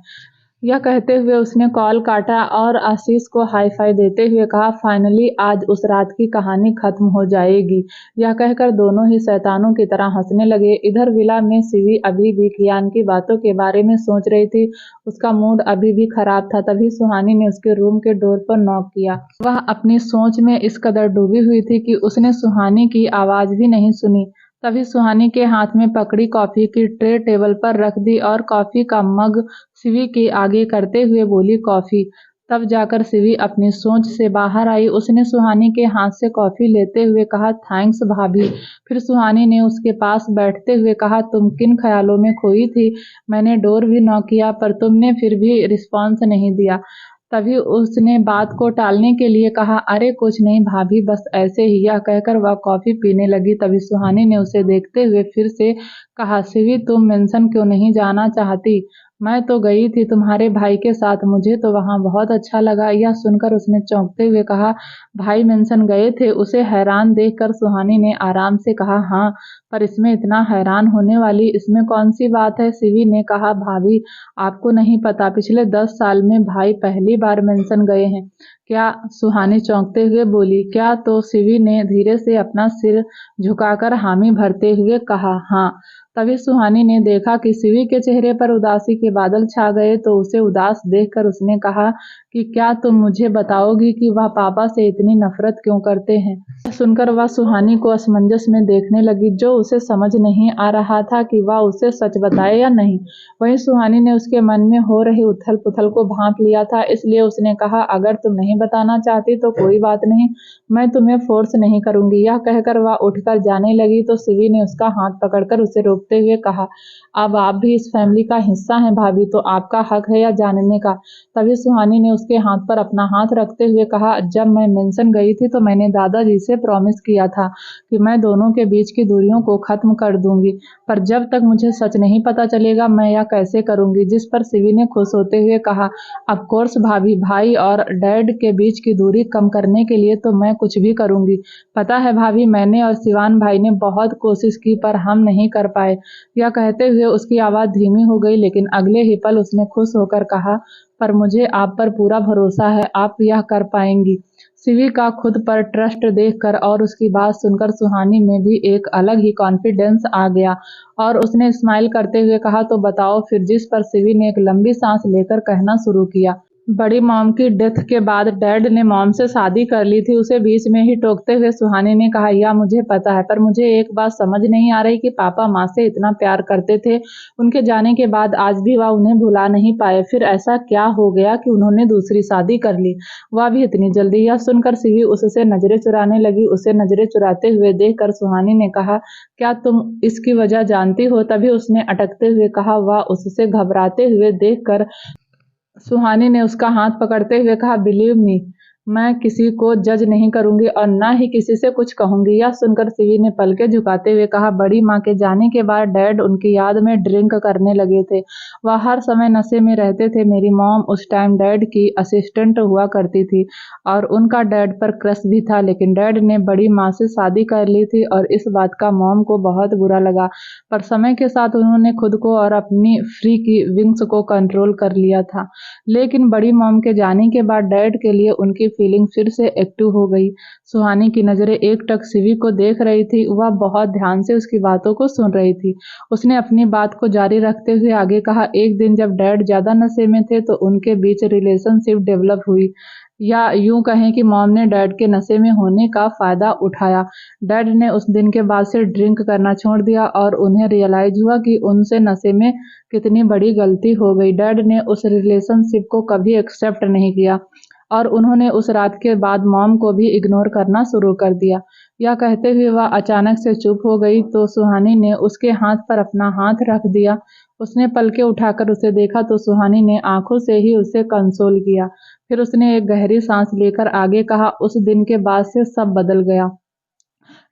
यह कहते हुए उसने कॉल काटा और आशीष को हाई फाई देते हुए कहा, फाइनली आज उस रात की कहानी खत्म हो जाएगी। यह कहकर दोनों ही शैतानों की तरह हंसने लगे। इधर विला में सिवी अभी भी कियान की बातों के बारे में सोच रही थी। उसका मूड अभी भी खराब था। तभी सुहानी ने उसके रूम के डोर पर नॉक किया। वह अपनी सोच में इस कदर डूबी हुई थी कि उसने सुहानी की आवाज भी नहीं सुनी। तभी सुहानी के हाथ में पकड़ी कॉफी की ट्रे टेबल पर रख दी और कॉफी का मग सिवी के आगे करते हुए बोली, कॉफी। तब जाकर सिवी अपनी सोच से बाहर आई। उसने सुहानी के हाथ से कॉफी लेते हुए कहा, थैंक्स भाभी। फिर सुहानी ने उसके पास बैठते हुए कहा, तुम किन ख्यालों में खोई थी, मैंने डोर भी नॉक किया पर तुमने फिर भी रिस्पॉन्स नहीं दिया। तभी उसने बात को टालने के लिए कहा, अरे कुछ नहीं भाभी, बस ऐसे ही। यह कहकर वह कॉफी पीने लगी। तभी सुहानी ने उसे देखते हुए फिर से कहा, सिवी तुम मेंशन क्यों नहीं जाना चाहती, मैं तो गई थी तुम्हारे भाई के साथ, मुझे तो वहां बहुत अच्छा लगा। यह सुनकर उसने चौंकते हुए कहा, भाई मेंशन गए थे। उसे हैरान देखकर सुहानी ने आराम से कहा, हाँ, पर इसमें इतना हैरान होने वाली इसमें कौन सी बात है। सिवी ने कहा, भाभी आपको नहीं पता, पिछले 10 साल में भाई पहली बार मेंशन गए हैं। क्या? सुहानी चौंकते हुए बोली, क्या? तो सिवी ने धीरे से अपना सिर झुकाकर हामी भरते हुए कहा, हाँ। तभी सुहानी ने देखा कि सिवी के चेहरे पर उदासी के बादल छा गए, तो उसे उदास देखकर उसने कहा कि क्या तुम मुझे बताओगी कि वह पापा से इतनी नफरत क्यों करते हैं। सुनकर वह सुहानी को असमंजस में देखने लगी, जो उसे समझ नहीं आ रहा था कि वह उसे सच बताए या नहीं। वहीं सुहानी ने उसके मन में हो रही उथल पुथल को भांप लिया था, इसलिए उसने कहा, अगर तुम नहीं बताना चाहती तो कोई बात नहीं, मैं तुम्हें फोर्स नहीं करूंगी। यह कहकर वह उठकर जाने लगी तो सिवी ने उसका हाथ पकड़कर उसे रोकते हुए कहा, अब आप भी इस फैमिली का हिस्सा हैं भाभी, तो आपका हक है यह जानने का। तभी सुहानी ने उसके हाथ पर अपना हाथ रखते हुए कहा, जब मैं मेंशन गई थी तो मैंने दादाजी से प्रॉमिस किया था कि मैं दोनों के बीच की दूरियों को खत्म कर दूंगी, पर जब तक मुझे सच नहीं पता चलेगा मैं यह कैसे करूंगी। जिस पर सिवी ने खुश होते हुए कहा, ऑफ कोर्स भाभी, भाई और डैड के बीच की दूरी कम करने के लिए तो मैं कुछ भी करूंगी। पता है भाभी, मैंने और सिवान भाई ने बहुत कोशिश की पर हम नहीं कर पाए। यह कहते हुए उसकी आवाज धीमी हो गई, लेकिन अगले ही पल उसने खुश होकर कहा, पर मुझे आप पर पूरा भरोसा है, आप यह कर पाएंगी। शिवी का खुद पर ट्रस्ट देखकर और उसकी बात सुनकर सुहानी में भी एक अलग ही कॉन्फिडेंस आ गया और उसने स्माइल करते हुए कहा, तो बताओ फिर। जिस पर शिवी ने एक लंबी सांस लेकर कहना शुरू किया, बड़ी मॉम की डेथ के बाद डैड ने मॉम से शादी कर ली थी। उसे बीच में ही टोकते हुए सुहानी ने कहा, यह मुझे पता है, पर मुझे एक बात समझ नहीं आ रही कि पापा माँ से इतना प्यार करते थे, उनके जाने के बाद आज भी वह उन्हें भुला नहीं पाए। फिर ऐसा क्या हो गया कि उन्होंने दूसरी शादी कर ली, वह भी इतनी जल्दी। यह सुनकर शिवी उससे नजरें चुराने लगी। उसे नजरें चुराते हुए देखकर सुहानी ने कहा, क्या तुम इसकी वजह जानती हो? तभी उसने अटकते हुए कहा। वह उससे घबराते हुए देखकर सुहानी ने उसका हाथ पकड़ते हुए कहा, बिलीव मी, मैं किसी को जज नहीं करूंगी और ना ही किसी से कुछ कहूंगी। यह सुनकर शिवी ने पलके झुकाते हुए कहा, बड़ी माँ के जाने के बाद डैड उनकी याद में ड्रिंक करने लगे थे। वह हर समय नशे में रहते थे। मेरी मॉम उस टाइम डैड की असिस्टेंट हुआ करती थी और उनका डैड पर क्रश भी था, लेकिन डैड ने बड़ी माँ से शादी कर ली थी और इस बात का मॉम को बहुत बुरा लगा। पर समय के साथ उन्होंने खुद को और अपनी फ्री की विंग्स को कंट्रोल कर लिया था। लेकिन बड़ी मॉम के जाने के बाद डैड के लिए उनकी फीलिंग फिर से एक्टिव हो गई। सुहानी की नजरें एकटक शिवी को देख रही थी। वह बहुत ध्यान से उसकी बातों को सुन रही थी। उसने अपनी बात को जारी रखते हुए आगे कहा, एक दिन जब डैड ज्यादा नशे में थे तो उनके बीच रिलेशनशिप डेवलप हुई, या यूं कहें कि मॉम ने डैड के नशे में होने का फायदा उठाया। डैड ने उस दिन के बाद से ड्रिंक करना छोड़ दिया और उन्हें रियलाइज हुआ कि उनसे नशे में कितनी बड़ी गलती हो गई। डैड ने उस रिलेशनशिप को कभी एक्सेप्ट नहीं किया और उन्होंने उस रात के बाद मॉम को भी इग्नोर करना शुरू कर दिया। यह कहते हुए वह अचानक से चुप हो गई तो सुहानी ने उसके हाथ पर अपना हाथ रख दिया। उसने पलके उठाकर उसे देखा तो सुहानी ने आंखों से ही उसे कंसोल किया। फिर उसने एक गहरी सांस लेकर आगे कहा, उस दिन के बाद से सब बदल गया।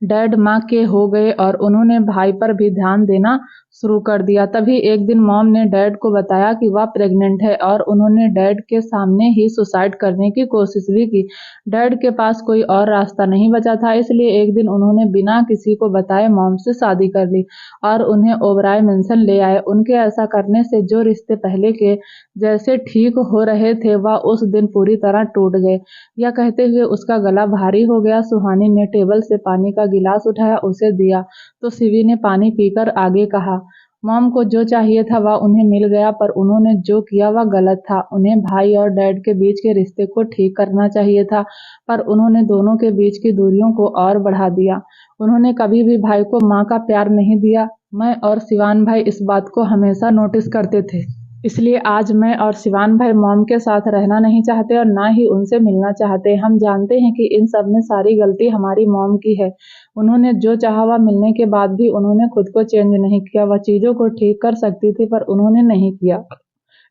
डैड माँ के हो गए और उन्होंने भाई पर भी ध्यान देना शुरू कर दिया। तभी एक दिन मॉम ने डैड को बताया कि वह प्रेग्नेंट है और उन्होंने डैड के सामने ही सुसाइड करने की कोशिश भी की। डैड के पास कोई और रास्ता नहीं बचा था, इसलिए एक दिन उन्होंने बिना किसी को बताए मॉम से शादी कर ली और उन्हें ओबराय मेंशन ले आए। उनके ऐसा करने से जो रिश्ते पहले के जैसे ठीक हो रहे थे वह उस दिन पूरी तरह टूट गए। यह कहते हुए उसका गला भारी हो गया। सुहानी ने टेबल से पानी का गिलास उठाया, उसे दिया तो शिवी ने पानी पीकर आगे कहा, मॉम को जो चाहिए था वह उन्हें मिल गया, पर उन्होंने जो किया वह गलत था। उन्हें भाई और डैड के बीच के रिश्ते को ठीक करना चाहिए था, पर उन्होंने दोनों के बीच की दूरियों को और बढ़ा दिया। उन्होंने कभी भी भाई को माँ का प्यार नहीं दिया। मैं और शिवान भाई इस बात को हमेशा नोटिस करते थे, इसलिए आज मैं और शिवान भाई मॉम के साथ रहना नहीं चाहते और ना ही उनसे मिलना चाहते। हम जानते हैं कि इन सब में सारी गलती हमारी मॉम की है। उन्होंने जो चाहा वह मिलने के बाद भी उन्होंने खुद को चेंज नहीं किया। वह चीजों को ठीक कर सकती थी पर उन्होंने नहीं किया।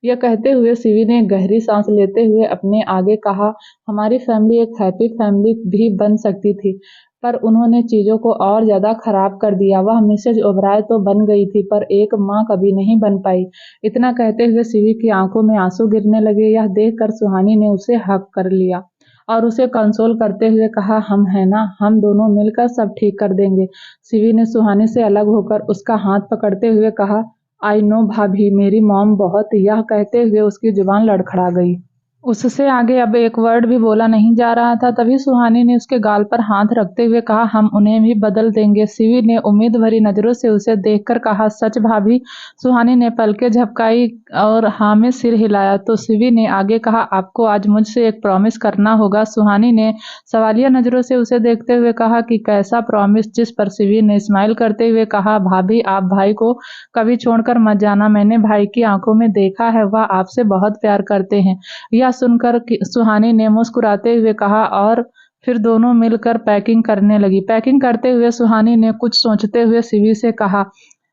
यह कहते हुए शिवी ने गहरी सांस लेते हुए अपने आगे कहा, हमारी फैमिली एक हैप्पी फैमिली भी बन सकती थी, पर उन्होंने चीजों को और ज्यादा खराब कर दिया। वह मिसेज ओबराय तो बन गई थी पर एक माँ कभी नहीं बन पाई। इतना कहते हुए शिवी की आंखों में आंसू गिरने लगे। यह देखकर सुहानी ने उसे हक कर लिया और उसे कंसोल करते हुए कहा, हम है ना, हम दोनों मिलकर सब ठीक कर देंगे। शिवी ने सुहानी से अलग होकर उसका हाथ पकड़ते हुए कहा, आई नो भाभी, मेरी मॉम बहुत। यह कहते हुए उसकी जुबान लड़खड़ा गई। उससे आगे अब एक वर्ड भी बोला नहीं जा रहा था। तभी सुहानी ने उसके गाल पर हाथ रखते हुए कहा, हम उन्हें भी बदल देंगे। शिवी ने उम्मीद भरी नजरों से उसे देखकर कहा, सच भाभी? सुहानी ने पलकें झपकाई और हाँ में सिर हिलाया। तो शिवी ने आगे कहा, आपको आज मुझसे एक प्रॉमिस करना होगा। सुहानी ने सवालिया नजरों से उसे देखते हुए कहा कि कैसा प्रॉमिस? जिस पर शिवी ने स्माइल करते हुए कहा, भाभी आप भाई को कभी छोड़कर मत जाना। मैंने भाई की आंखों में देखा है, वह आपसे बहुत प्यार करते हैं। यह सुनकर सुहानी ने मुस्कुराते हुए कहा और फिर दोनों मिलकर पैकिंग करने लगी। पैकिंग करते हुए सुहानी ने कुछ सोचते हुए शिवी से कहा,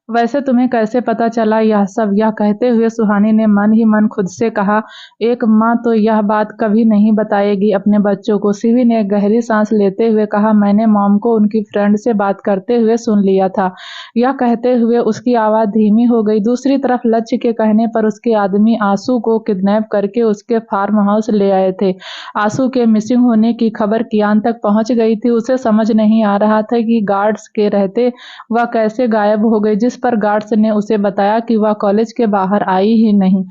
वैसे तुम्हें कैसे पता चला यह सब? यह कहते हुए सुहानी ने मन ही मन खुद से कहा, एक माँ तो यह बात कभी नहीं बताएगी अपने बच्चों को। शिवी ने गहरी सांस लेते हुए कहा, मैंने मॉम को उनकी फ्रेंड से बात करते हुए सुन लिया था। यह कहते हुए उसकी आवाज धीमी हो गई। दूसरी तरफ लक्ष्य के कहने पर उसके आदमी आंसू को किडनैप करके उसके फार्म हाउस ले आए थे। आंसू के मिसिंग होने की खबर कियान तक पहुंच गई थी। उसे समझ नहीं आ रहा था कि गार्ड्स के रहते वह कैसे गायब हो गई। जिस पर गार्ड्स ने उसे बताया कि वह कॉलेज के बाहर आई ही नहीं।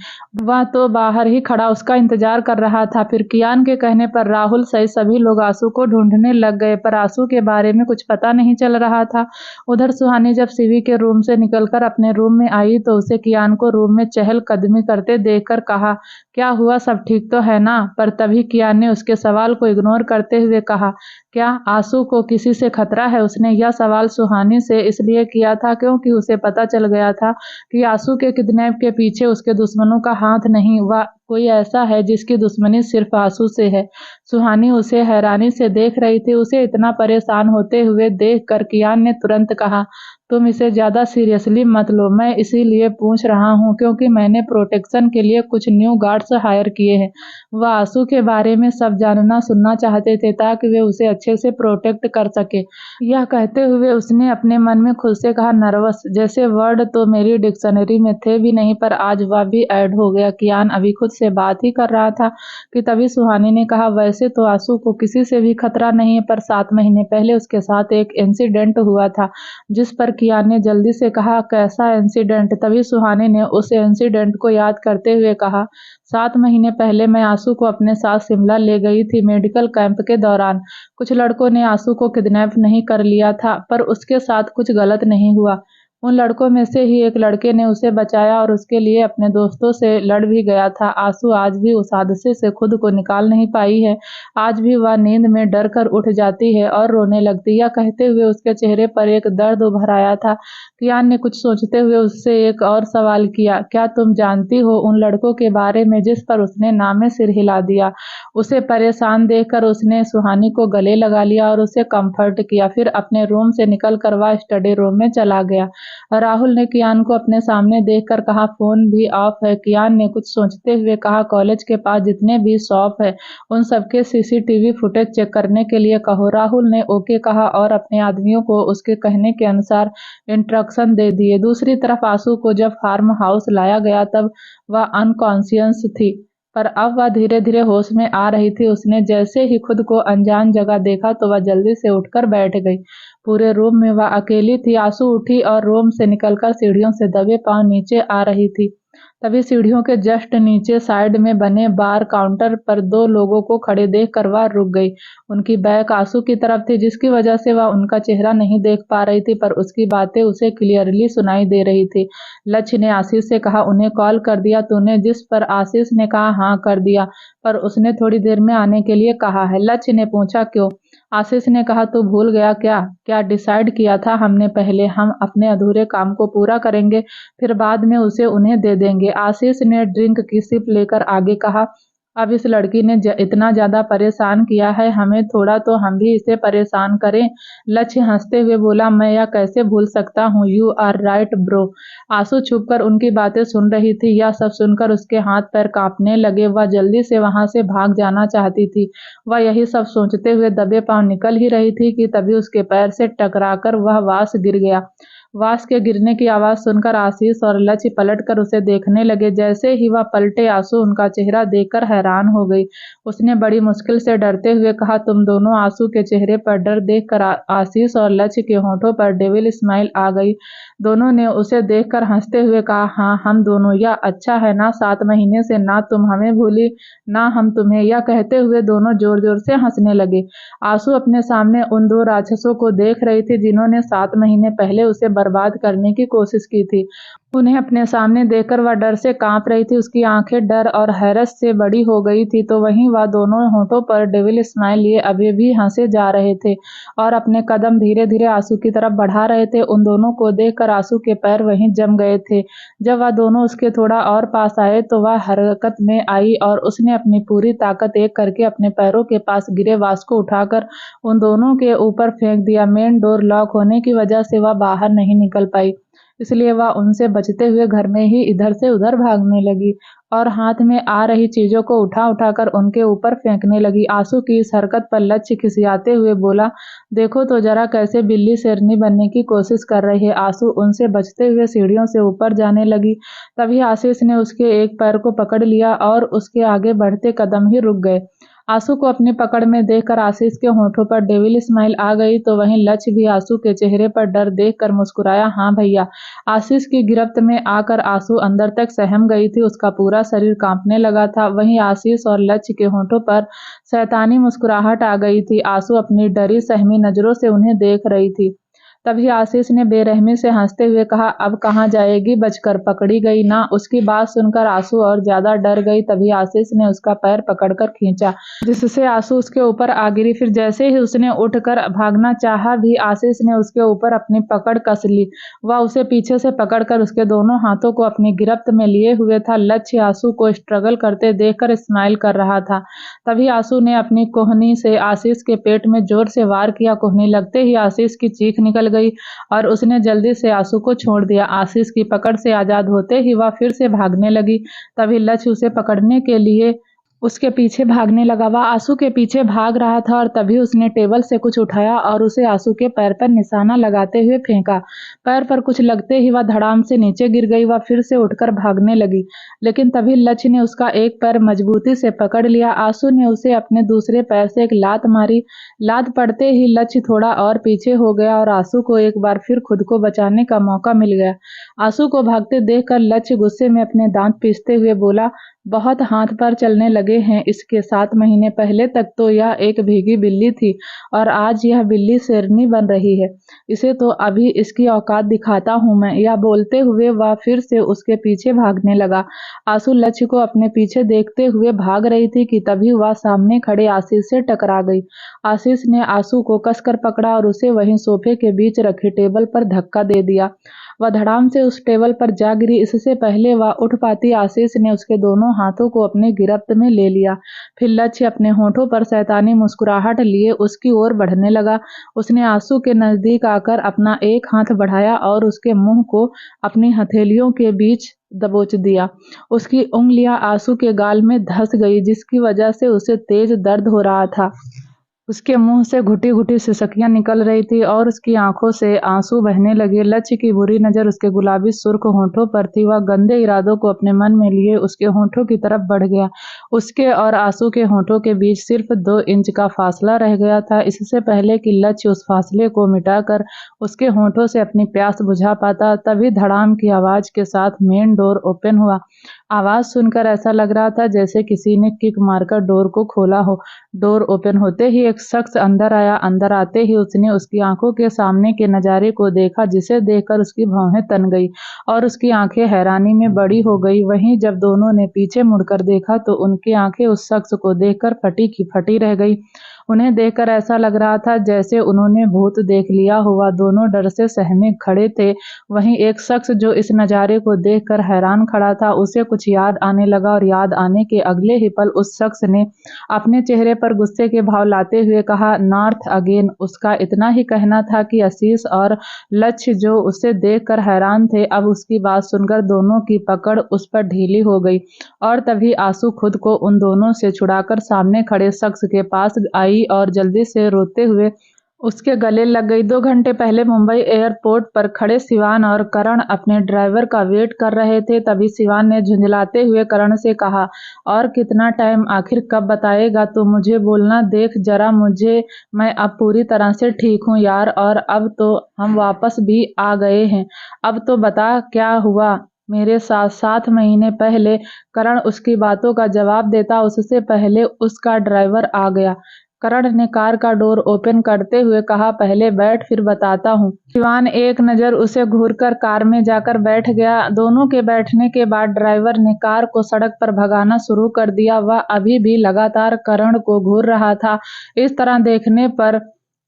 वह तो बाहर ही खड़ा उसका इंतजार कर रहा था। फिर कियान के कहने पर राहुल सहित सभी लोग आंसू को ढूंढने लग गए, पर आंसू के बारे में कुछ पता नहीं चल रहा था। उधर सुहानी जब शिवी के रूम से निकलकर अपने रूम में आई तो उसे कियान को रूम में चहलकदमी करते देखकर कहा, क्या हुआ, सब ठीक तो है ना? पर तभी कियान ने उसके सवाल को इग्नोर करते हुए कहा, क्या आंसू को किसी से खतरा है? उसने यह सवाल सुहानी से इसलिए किया था क्योंकि उसे पता चल गया था कि आंसू के किडनैप के पीछे उसके दुश्मनों का हाथ नहीं, वह कोई ऐसा है जिसकी दुश्मनी सिर्फ आंसू से है। सुहानी उसे हैरानी से देख रही थी। उसे इतना परेशान होते हुए देखकर कियान ने तुरंत कहा, तुम इसे ज्यादा सीरियसली मत लो। मैं इसीलिए पूछ रहा हूँ क्योंकि मैंने प्रोटेक्शन के लिए कुछ न्यू गार्ड्स हायर किए हैं। वह आंसू के बारे में सब जानना सुनना चाहते थे ताकि वे उसे अच्छे से प्रोटेक्ट कर सके। यह कहते हुए उसने अपने मन में खुद से कहा, नर्वस जैसे वर्ड तो मेरी डिक्शनरी में थे भी नहीं, पर आज वह भी ऐड हो गया। कियान अभी खुद से बात ही कर रहा था कि तभी सुहानी ने कहा, वैसे तो आंसू को किसी से भी खतरा नहीं है, पर 7 महीने पहले उसके साथ एक इंसिडेंट हुआ था। जिस पर कियान ने जल्दी से कहा, कैसा इंसिडेंट? तभी सुहानी ने उस इंसिडेंट को याद करते हुए कहा, 7 महीने पहले मैं आंसू को अपने साथ शिमला ले गई थी मेडिकल कैंप के दौरान। कुछ लड़कों ने आंसू को किडनैप नहीं कर लिया था, पर उसके साथ कुछ गलत नहीं हुआ। उन लड़कों में से ही एक लड़के ने उसे बचाया और उसके लिए अपने दोस्तों से लड़ भी गया था। आंसू आज भी उस हादसे से खुद को निकाल नहीं पाई है। आज भी वह नींद में डर कर उठ जाती है और रोने लगती। यह कहते हुए उसके चेहरे पर एक दर्द उभर आया था। कियान ने कुछ सोचते हुए उससे एक और सवाल किया, क्या तुम जानती हो उन लड़कों के बारे में जिस पर उसने नामे सिर हिला दिया? उसे परेशान देखकर उसने सुहानी को गले लगा लिया और उसे कंफर्ट किया। फिर अपने रूम से निकलकर वह स्टडी रूम में चला गया। राहुल ने कियान को अपने सामने देखकर कहा, फोन भी ऑफ है। कियान ने कुछ सोचते हुए कहा, कॉलेज के पास जितने भी शॉप है उन सबके सीसीटीवी फुटेज चेक करने के लिए कहो। राहुल ने ओके कहा और अपने आदमियों को उसके कहने के अनुसार इंस्ट्रक्शन दे दिए। दूसरी तरफ आंसू को जब फार्म हाउस लाया गया तब वह अनकॉन्शियस थी, पर अब वह धीरे धीरे होश में आ रही थी। उसने जैसे ही खुद को अनजान जगह देखा तो वह जल्दी से उठकर बैठ गई। पूरे रूम में वह अकेली थी। आंसू उठी और रूम से निकलकर सीढ़ियों से दबे पांव नीचे आ रही थी। तभी सीढ़ियों के जस्ट नीचे साइड में बने बार काउंटर पर 2 लोगों को खड़े देखकर वह रुक गई। उनकी बैक आंसू की तरफ थी, जिसकी वजह से वह उनका चेहरा नहीं देख पा रही थी, पर उसकी बातें उसे क्लियरली सुनाई दे रही थी। लक्ष्य ने आशीष से कहा, उन्हें कॉल कर दिया तूने? जिस पर आशीष ने कहा, हाँ कर दिया, पर उसने थोड़ी देर में आने के लिए कहा है। लक्ष्य ने पूछा, क्यों? आशीष ने कहा, तू भूल गया क्या? क्या डिसाइड किया था हमने? पहले हम अपने अधूरे काम को पूरा करेंगे, फिर बाद में उसे उन्हें दे देंगे। आशीष ने ड्रिंक की सिप लेकर आगे कहा, अब इस लड़की ने इतना ज्यादा परेशान किया है हमें, थोड़ा तो हम भी इसे परेशान करें। लक्ष्य हंसते हुए बोला, मैं यह कैसे भूल सकता हूँ। You are right bro. आंसू छुपकर उनकी बातें सुन रही थी। यह सब सुनकर उसके हाथ पैर कांपने लगे। वह जल्दी से वहां से भाग जाना चाहती थी। वह यही सब सोचते हुए दबे पांव निकल ही रही थी कि तभी उसके पैर से टकराकर वह वास गिर गया। वास के गिरने की आवाज सुनकर आशीष और लक्ष्य पलटकर उसे देखने लगे। जैसे ही वह पलटे आंसू उनका चेहरा देखकर हैरान हो गई। उसने बड़ी मुश्किल से डरते हुए कहा, तुम दोनों? आंसू के चेहरे पर डर देखकर आशीष और लक्ष्य के होंठों पर डेविल स्माइल आ गई। दोनों ने उसे देखकर हंसते हुए कहा, हाँ हम दोनों। यह अच्छा है ना, 7 महीने से ना तुम हमें भूली ना हम तुम्हें। यह कहते हुए दोनों जोर जोर से हंसने लगे। आंसू अपने सामने उन 2 राक्षसों को देख रही थी जिन्होंने 7 महीने पहले उसे बर्बाद करने की कोशिश की थी। उन्हें अपने सामने देखकर वह डर से कांप रही थी। उसकी आंखें डर और हैरत से बड़ी हो गई थी, तो वहीं वह दोनों होंठों पर डेविल स्माइल लिए अभी भी हंसे जा रहे थे और अपने कदम धीरे धीरे आंसू की तरफ बढ़ा रहे थे। उन दोनों को देखकर आंसू के पैर वहीं जम गए थे। जब वह दोनों उसके थोड़ा और पास आए तो वह हरकत में आई और उसने अपनी पूरी ताकत एक करके अपने पैरों के पास गिरे वास को उठाकर उन दोनों के ऊपर फेंक दिया। मेन डोर लॉक होने की वजह से वह बाहर नहीं निकल पाई, इसलिए वह उनसे बचते हुए घर में ही इधर से उधर भागने लगी और हाथ में आ रही चीजों को उठा उठाकर उनके ऊपर फेंकने लगी। आंसू की इस हरकत पर लक्ष्य खिसियाते हुए बोला, देखो तो जरा कैसे बिल्ली शेरनी बनने की कोशिश कर रही है। आंसू उनसे बचते हुए सीढ़ियों से ऊपर जाने लगी। तभी आशीष ने उसके एक पैर को पकड़ लिया और उसके आगे बढ़ते कदम ही रुक गए। आंसू को अपनी पकड़ में देखकर आशीष के होठों पर डेविल स्माइल आ गई तो वहीं लक्ष्य भी आंसू के चेहरे पर डर देखकर मुस्कुराया। हाँ भैया। आशीष की गिरफ्त में आकर आंसू अंदर तक सहम गई थी, उसका पूरा शरीर कांपने लगा था। वहीं आशीष और लक्ष्य के होठों पर शैतानी मुस्कुराहट आ गई थी। आंसू अपनी डरी सहमी नजरों से उन्हें देख रही थी। तभी आशीष ने बेरहमी से हंसते हुए कहा, अब कहाँ जाएगी, बचकर पकड़ी गई ना। उसकी बात सुनकर आंसू और ज्यादा डर गई। तभी आशीष ने उसका पैर पकड़कर खींचा, जिससे आंसू उसके ऊपर आ गिरी। फिर जैसे ही उसने उठकर भागना चाहा भी आशीष ने उसके ऊपर अपनी पकड़ कस ली। वह उसे पीछे से पकड़कर उसके दोनों हाथों को अपनी गिरफ्त में लिए हुए था। लक्ष्य आंसू को स्ट्रगल करते देखकर स्माइल कर रहा था। तभी आंसू ने अपनी कोहनी से आशीष के पेट में जोर से वार किया। कोहनी लगते ही आशीष की चीख निकल गई और उसने जल्दी से आंसू को छोड़ दिया। आशीष की पकड़ से आजाद होते ही वह फिर से भागने लगी। तभी लक्ष्य उसे पकड़ने के लिए उसके पीछे भागने लगा। वह आंसू के पीछे भाग रहा था और तभी उसने टेबल से कुछ उठाया और उसे आंसू के पैर पर निशाना लगाते हुए फेंका। पैर पर कुछ लगते ही वह धड़ाम से नीचे गिर गई। वह फिर से उठकर भागने लगी, लेकिन तभी लक्ष्य ने उसका एक पैर मजबूती से पकड़ लिया। आंसू ने उसे अपने दूसरे पैर से एक लात मारी। लात पड़ते ही लक्ष्य थोड़ा और पीछे हो गया और आंसू को एक बार फिर खुद को बचाने का मौका मिल गया। आंसू को भागते देखकर लक्ष्य गुस्से में अपने दांत पीसते हुए बोला, बहुत हाथ पर चलने लगे हैं इसके। 7 महीने पहले तक तो यह एक भीगी बिल्ली थी और आज यह बिल्ली शेरनी बन रही है। इसे तो अभी इसकी औकात दिखाता हूं मैं। यह बोलते हुए वह फिर से उसके पीछे भागने लगा। आंसू लक्ष्य को अपने पीछे देखते हुए भाग रही थी कि तभी वह सामने खड़े आशीष से टकरा गई। आशीष ने आंसू को कसकर पकड़ा और उसे वहीं सोफे के बीच रखे टेबल पर धक्का दे दिया। वह धड़ाम से उस टेबल पर जा गिरी। इससे पहले वह उठ पाती आशीष ने उसके दोनों हाथों को अपनी गिरफ्त में ले लिया। फिर लक्ष्य अपने होठों पर शैतानी मुस्कुराहट लिए उसकी ओर बढ़ने लगा। उसने आंसू के नजदीक आकर अपना एक हाथ बढ़ाया और उसके मुंह को अपनी हथेलियों के बीच दबोच दिया। उसकी उंगलियां आंसू के गाल में धंस गई, जिसकी वजह से उसे तेज दर्द हो रहा था। उसके मुंह से घुटी घुटी सिसकियां निकल रही थी और उसकी आंखों से आंसू बहने लगे। लक्ष्य की बुरी नजर उसके गुलाबी सुर्ख होठों पर थी। वह गंदे इरादों को अपने मन में लिए उसके होठों की तरफ बढ़ गया। उसके और आंसू के होठों के बीच सिर्फ 2 इंच का फासला रह गया था। इससे पहले कि लक्ष्य उस फासले को मिटाकर उसके होठों से अपनी प्यास बुझा पाता, तभी धड़ाम की आवाज के साथ मेन डोर ओपन हुआ। आवाज सुनकर ऐसा लग रहा था जैसे किसी ने किक मारकर डोर को खोला हो। डोर ओपन होते ही एक शख्स अंदर आया। अंदर आते ही उसने उसकी आंखों के सामने के नजारे को देखा, जिसे देखकर उसकी भौहें तन गई और उसकी आंखें हैरानी में बड़ी हो गई। वहीं जब दोनों ने पीछे मुड़कर देखा तो उनकी आंखें उस शख्स को देखकर फटी की फटी रह गई। उन्हें देखकर ऐसा लग रहा था जैसे उन्होंने भूत देख लिया हो। वह दोनों डर से सहमे खड़े थे। वहीं एक शख्स जो इस नजारे को देखकर हैरान खड़ा था, उसे कुछ याद आने लगा और याद आने के अगले ही पल उस शख्स ने अपने चेहरे पर गुस्से के भाव लाते हुए कहा, नॉर्थ अगेन। उसका इतना ही कहना था कि आशीष और लक्ष्य जो उसे देखकर हैरान थे, अब उसकी बात सुनकर दोनों की पकड़ उस पर ढीली हो गई और तभी आंसू खुद को उन दोनों से छुड़ाकर सामने खड़े शख्स के पास आई और जल्दी से रोते हुए उसके गले लग गई। 2 घंटे पहले मुंबई एयरपोर्ट पर खड़े शिवान और करण अपने ड्राइवर का वेट कर रहे थे। तभी शिवान ने झुंझलाते हुए करण से कहा, और कितना टाइम, आखिर कब बताएगा? तो मुझे बोलना, देख जरा मुझे, मैं अब पूरी तरह से ठीक हूँ यार, और अब तो हम वापस भी आ गए हैं। अब तो बता क्या हुआ मेरे साथ 7 महीने पहले। करण उसकी बातों का जवाब देता उससे पहले उसका ड्राइवर आ गया। करण ने कार का डोर ओपन करते हुए कहा, पहले बैठ फिर बताता हूँ। शिवान एक नजर उसे घूरकर कार में जाकर बैठ गया। दोनों के बैठने के बाद ड्राइवर ने कार को सड़क पर भगाना शुरू कर दिया। वह अभी भी लगातार करण को घूर रहा था। इस तरह देखने पर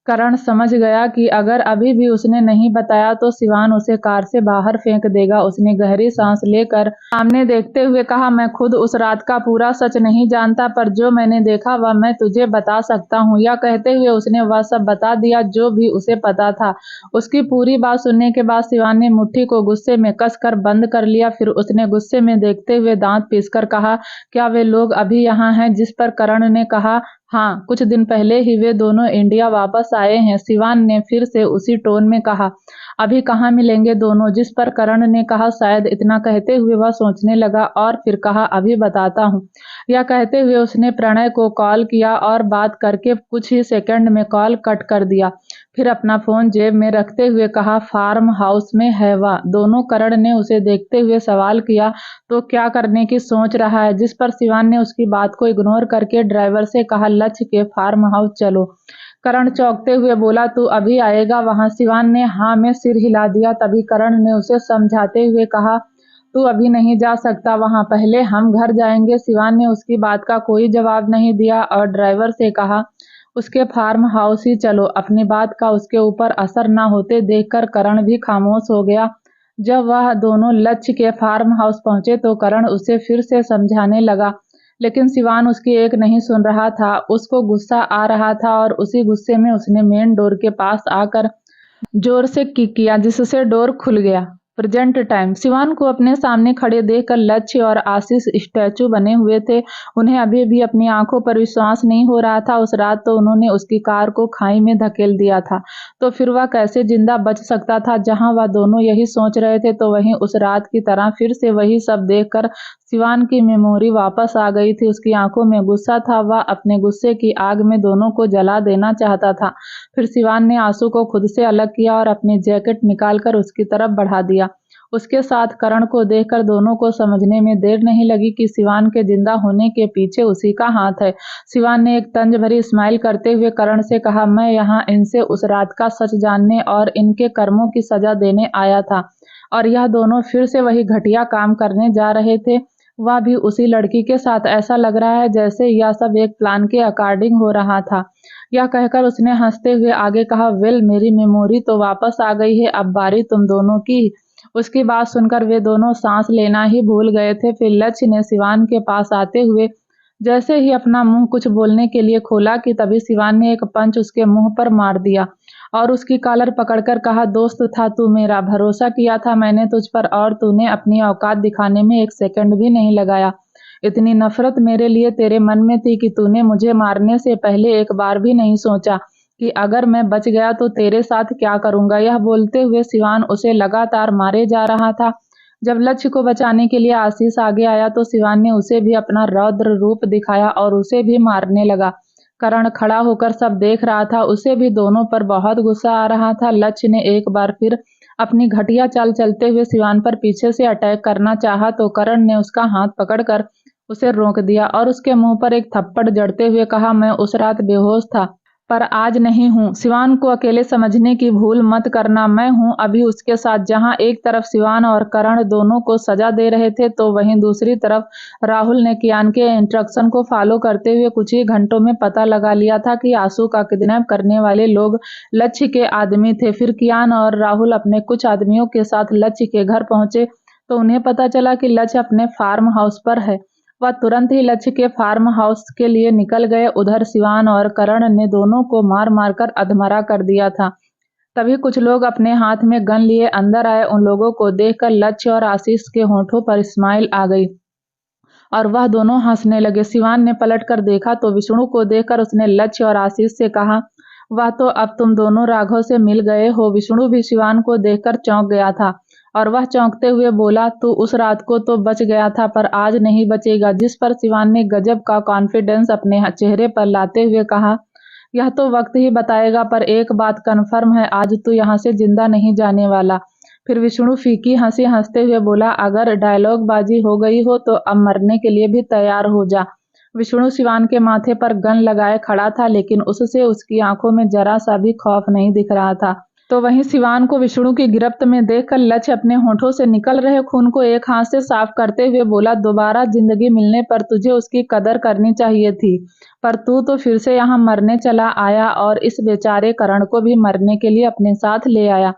करण समझ गया कि अगर अभी भी उसने नहीं बताया तो शिवान उसे कार से बाहर फेंक देगा। उसने गहरी सांस लेकर सामने देखते हुए कहा, मैं खुद उस रात का पूरा सच नहीं जानता, पर जो मैंने देखा वह मैं तुझे बता सकता हूँ। यह कहते हुए उसने वह सब बता दिया जो भी उसे पता था। उसकी पूरी बात सुनने के बाद शिवान ने मुट्ठी को गुस्से में कसकर बंद कर लिया। फिर उसने गुस्से में देखते हुए दांत पीसकर कहा, क्या वे लोग अभी यहाँ हैं? जिस पर करण ने कहा, हाँ, कुछ दिन पहले ही वे दोनों इंडिया वापस आए हैं। शिवान ने फिर से उसी टोन में कहा, अभी कहाँ मिलेंगे दोनों। जिस पर करण ने कहा शायद। इतना कहते हुए वह सोचने लगा और फिर कहा अभी बताता हूँ। यह कहते हुए उसने प्रणय को कॉल किया और बात करके कुछ ही सेकंड में कॉल कट कर दिया। फिर अपना फोन जेब में रखते हुए कहा फार्म हाउस में है वह। दोनों करण ने उसे देखते हुए सवाल किया तो क्या करने की सोच रहा है। जिस पर शिवान ने उसकी बात को इग्नोर करके ड्राइवर से कहा लक्ष्य के फार्म हाउस चलो। करण चौंकते हुए बोला तू अभी आएगा वहां। शिवान ने हाँ में सिर हिला दिया। तभी करण ने उसे समझाते हुए कहा तू अभी नहीं जा सकता वहां, पहले हम घर जाएंगे। शिवान ने उसकी बात का कोई जवाब नहीं दिया और ड्राइवर से कहा उसके फार्म हाउस ही चलो। अपनी बात का उसके ऊपर असर न होते देखकर करण भी खामोश हो गया। जब वह दोनों लक्ष्य के फार्म हाउस पहुंचे तो करण उसे फिर से समझाने लगा, लेकिन शिवान उसकी एक नहीं सुन रहा था। उसको गुस्सा आ रहा था और उसी गुस्से में उसने मेन डोर के पास आकर जोर से किक किया जिससे डोर खुल गया। Present time. शिवान को अपने सामने खड़े देखकर लक्ष्य और आशीष स्टैचू बने हुए थे। उन्हें अभी भी अपनी आंखों पर विश्वास नहीं हो रहा था। उस रात तो उन्होंने उसकी कार को खाई में धकेल दिया था, तो फिर वह कैसे जिंदा बच सकता था। जहां वह दोनों यही सोच रहे थे तो वहीं उस रात की तरह फिर से वही सब देखकर शिवान की मेमोरी वापस आ गई थी। उसकी आंखों में गुस्सा था। वह अपने गुस्से की आग में दोनों को जला देना चाहता था। फिर शिवान ने आंसू को खुद से अलग किया और अपनी जैकेट निकालकर उसकी तरफ बढ़ा दिया। उसके साथ करण को देखकर दोनों को समझने में देर नहीं लगी कि शिवान के जिंदा होने के पीछे उसी का हाथ है। शिवान ने एक तंज भरी स्माइल करते हुए करण से कहा मैं यहाँ इनसे उस रात का सच जानने और इनके कर्मों की सजा देने आया था, और यह दोनों फिर से वही घटिया काम करने जा रहे थे, वह भी उसी लड़की के साथ। ऐसा लग रहा है जैसे यह सब एक प्लान के अकॉर्डिंग हो रहा था। यह कहकर उसने हंसते हुए आगे कहा वेल मेरी मेमोरी तो वापस आ गई है, अब बारी तुम दोनों की। उसकी बात सुनकर वे दोनों सांस लेना ही भूल गए थे। फिर लक्ष्य ने शिवान के पास आते हुए जैसे ही अपना मुंह कुछ बोलने के लिए खोला कि तभी शिवान ने एक पंच उसके मुंह पर मार दिया और उसकी कॉलर पकड़कर कहा दोस्त था तू मेरा, भरोसा किया था मैंने तुझ पर और तूने अपनी औकात दिखाने में एक सेकंड भी नहीं लगाया। इतनी नफरत मेरे लिए तेरे मन में थी कि तूने मुझे मारने से पहले एक बार भी नहीं सोचा कि अगर मैं बच गया तो तेरे साथ क्या करूंगा। यह बोलते हुए शिवान उसे लगातार मारे जा रहा था। जब लक्ष्य को बचाने के लिए आशीष आगे आया तो शिवान ने उसे भी अपना रौद्र रूप दिखाया और उसे भी मारने लगा। करण खड़ा होकर सब देख रहा था। उसे भी दोनों पर बहुत गुस्सा आ रहा था। लक्ष्य ने एक बार फिर अपनी घटिया चाल चलते हुए शिवान पर पीछे से अटैक करना चाहा तो करण ने उसका हाथ पकड़कर उसे रोक दिया और उसके मुंह पर एक थप्पड़ जड़ते हुए कहा मैं उस रात बेहोश था पर आज नहीं हूँ। शिवान को अकेले समझने की भूल मत करना, मैं हूँ अभी उसके साथ। जहाँ एक तरफ शिवान और करण दोनों को सजा दे रहे थे तो वहीं दूसरी तरफ राहुल ने कियान के इंस्ट्रक्शन को फॉलो करते हुए कुछ ही घंटों में पता लगा लिया था कि आंसू का किडनैप करने वाले लोग लक्ष्य के आदमी थे। फिर कियान और राहुल अपने कुछ आदमियों के साथ लक्ष्य के घर पहुंचे तो उन्हें पता चला कि लक्ष्य अपने फार्म हाउस पर है। वह तुरंत ही लक्ष्य के फार्म हाउस के लिए निकल गए। उधर शिवान और करण ने दोनों को मार मारकर अधमरा कर दिया था। तभी कुछ लोग अपने हाथ में गन लिए अंदर आए। उन लोगों को देखकर लक्ष्य और आशीष के होठों पर स्माइल आ गई और वह दोनों हंसने लगे। शिवान ने पलट कर देखा तो विष्णु को देखकर उसने लक्ष्य और आशीष से कहा वह तो अब तुम दोनों राघव से मिल गए हो। विष्णु भी शिवान को देखकर चौंक गया था और वह चौंकते हुए बोला तू उस रात को तो बच गया था पर आज नहीं बचेगा। जिस पर शिवान ने गजब का कॉन्फिडेंस अपने चेहरे पर लाते हुए कहा यह तो वक्त ही बताएगा, पर एक बात कन्फर्म है, आज तू यहाँ से जिंदा नहीं जाने वाला। फिर विष्णु फीकी हंसी हंसते हुए बोला अगर डायलॉग बाजी हो गई हो तो अब मरने के लिए भी तैयार हो जा। विष्णु शिवान के माथे पर गन लगाए खड़ा था लेकिन उससे उसकी आंखों में जरा सा भी खौफ नहीं दिख रहा था। तो वहीं शिवान को विष्णु की गिरफ्त में देखकर लक्ष्य अपने होठों से निकल रहे खून को एक हाथ से साफ करते हुए बोला दोबारा जिंदगी मिलने पर तुझे उसकी कदर करनी चाहिए थी, पर तू तो फिर से यहाँ मरने चला आया और इस बेचारे करण को भी मरने के लिए अपने साथ ले आया।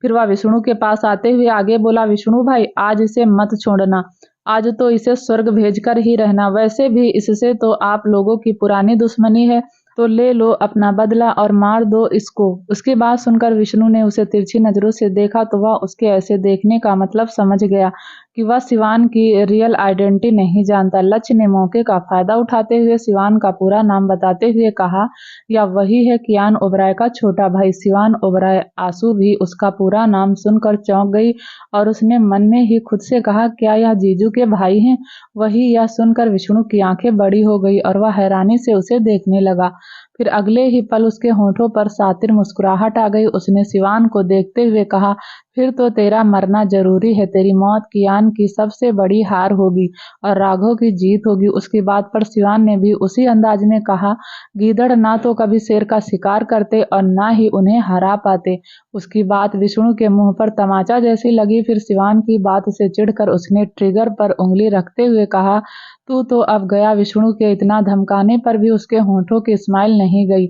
फिर वह विष्णु के पास आते हुए आगे बोला विष्णु भाई आज इसे मत छोड़ना, आज तो इसे स्वर्ग भेजकर ही रहना। वैसे भी इससे तो आप लोगों की पुरानी दुश्मनी है, तो ले लो अपना बदला और मार दो इसको। उसकी बात सुनकर विष्णु ने उसे तिरछी नजरों से देखा तो वह उसके ऐसे देखने का मतलब समझ गया। कि वह सिवान की रियल आइडेंटिटी नहीं जानता। लक्ष्य ने मौके का फायदा उठाते हुए सिवान का पूरा नाम बताते हुए कहा, यह वही है कियान ओबराय का छोटा भाई सिवान ओबराय। आंसू भी उसका पूरा नाम सुनकर चौंक गई और उसने मन में ही खुद से कहा, क्या यह जीजू के भाई हैं? वही यह सुनकर विष्णु की आंखें बड़ी हो गई और वह हैरानी से उसे देखने लगा। फिर अगले ही पल उसके होठों पर सातिर मुस्कुराहट आ गई। उसने सिवान को देखते हुए कहा, फिर तो तेरा मरना जरूरी है। तेरी मौत कियान की सबसे बड़ी हार होगी और राघव की जीत होगी। उसकी बात पर सिवान ने भी उसी अंदाज में कहा, गीदड़ ना तो कभी शेर का शिकार करते और ना ही उन्हें हरा पाते। उसकी बात विष्णु के मुंह पर तमाचा जैसी लगी। फिर सिवान की बात से चिढ़कर उसने ट्रिगर पर उंगली रखते हुए कहा, तू तो अब गया। विष्णु के इतना धमकाने पर भी उसके होठों की स्माइल नहीं गई,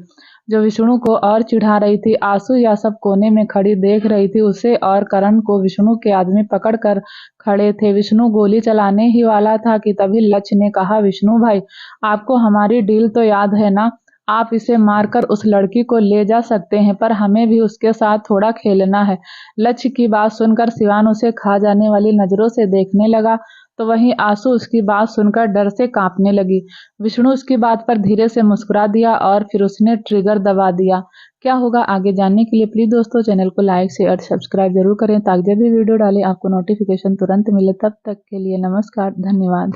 जो विष्णु को और चिढ़ा रही थी। आंसू यह सब कोने में खड़ी देख रही थी। उसे और करण को विष्णु के आदमी पकड़ कर खड़े थे। विष्णु गोली चलाने ही वाला था कि तभी लक्ष्य ने कहा, विष्णु भाई, आपको हमारी डील तो याद है ना? आप इसे मारकर उस लड़की को ले जा सकते हैं, पर हमें भी उसके साथ थोड़ा खेलना है। लक्ष्य की बात सुनकर सिवान उसे खा जाने वाली नजरों से देखने लगा, तो वहीं आंसू उसकी बात सुनकर डर से कांपने लगी। विष्णु उसकी बात पर धीरे से मुस्कुरा दिया और फिर उसने ट्रिगर दबा दिया। क्या होगा आगे जानने के लिए प्लीज दोस्तों चैनल को लाइक शेयर सब्सक्राइब जरूर करें, ताकि जब भी वीडियो डालें आपको नोटिफिकेशन तुरंत मिले। तब तक के लिए नमस्कार, धन्यवाद।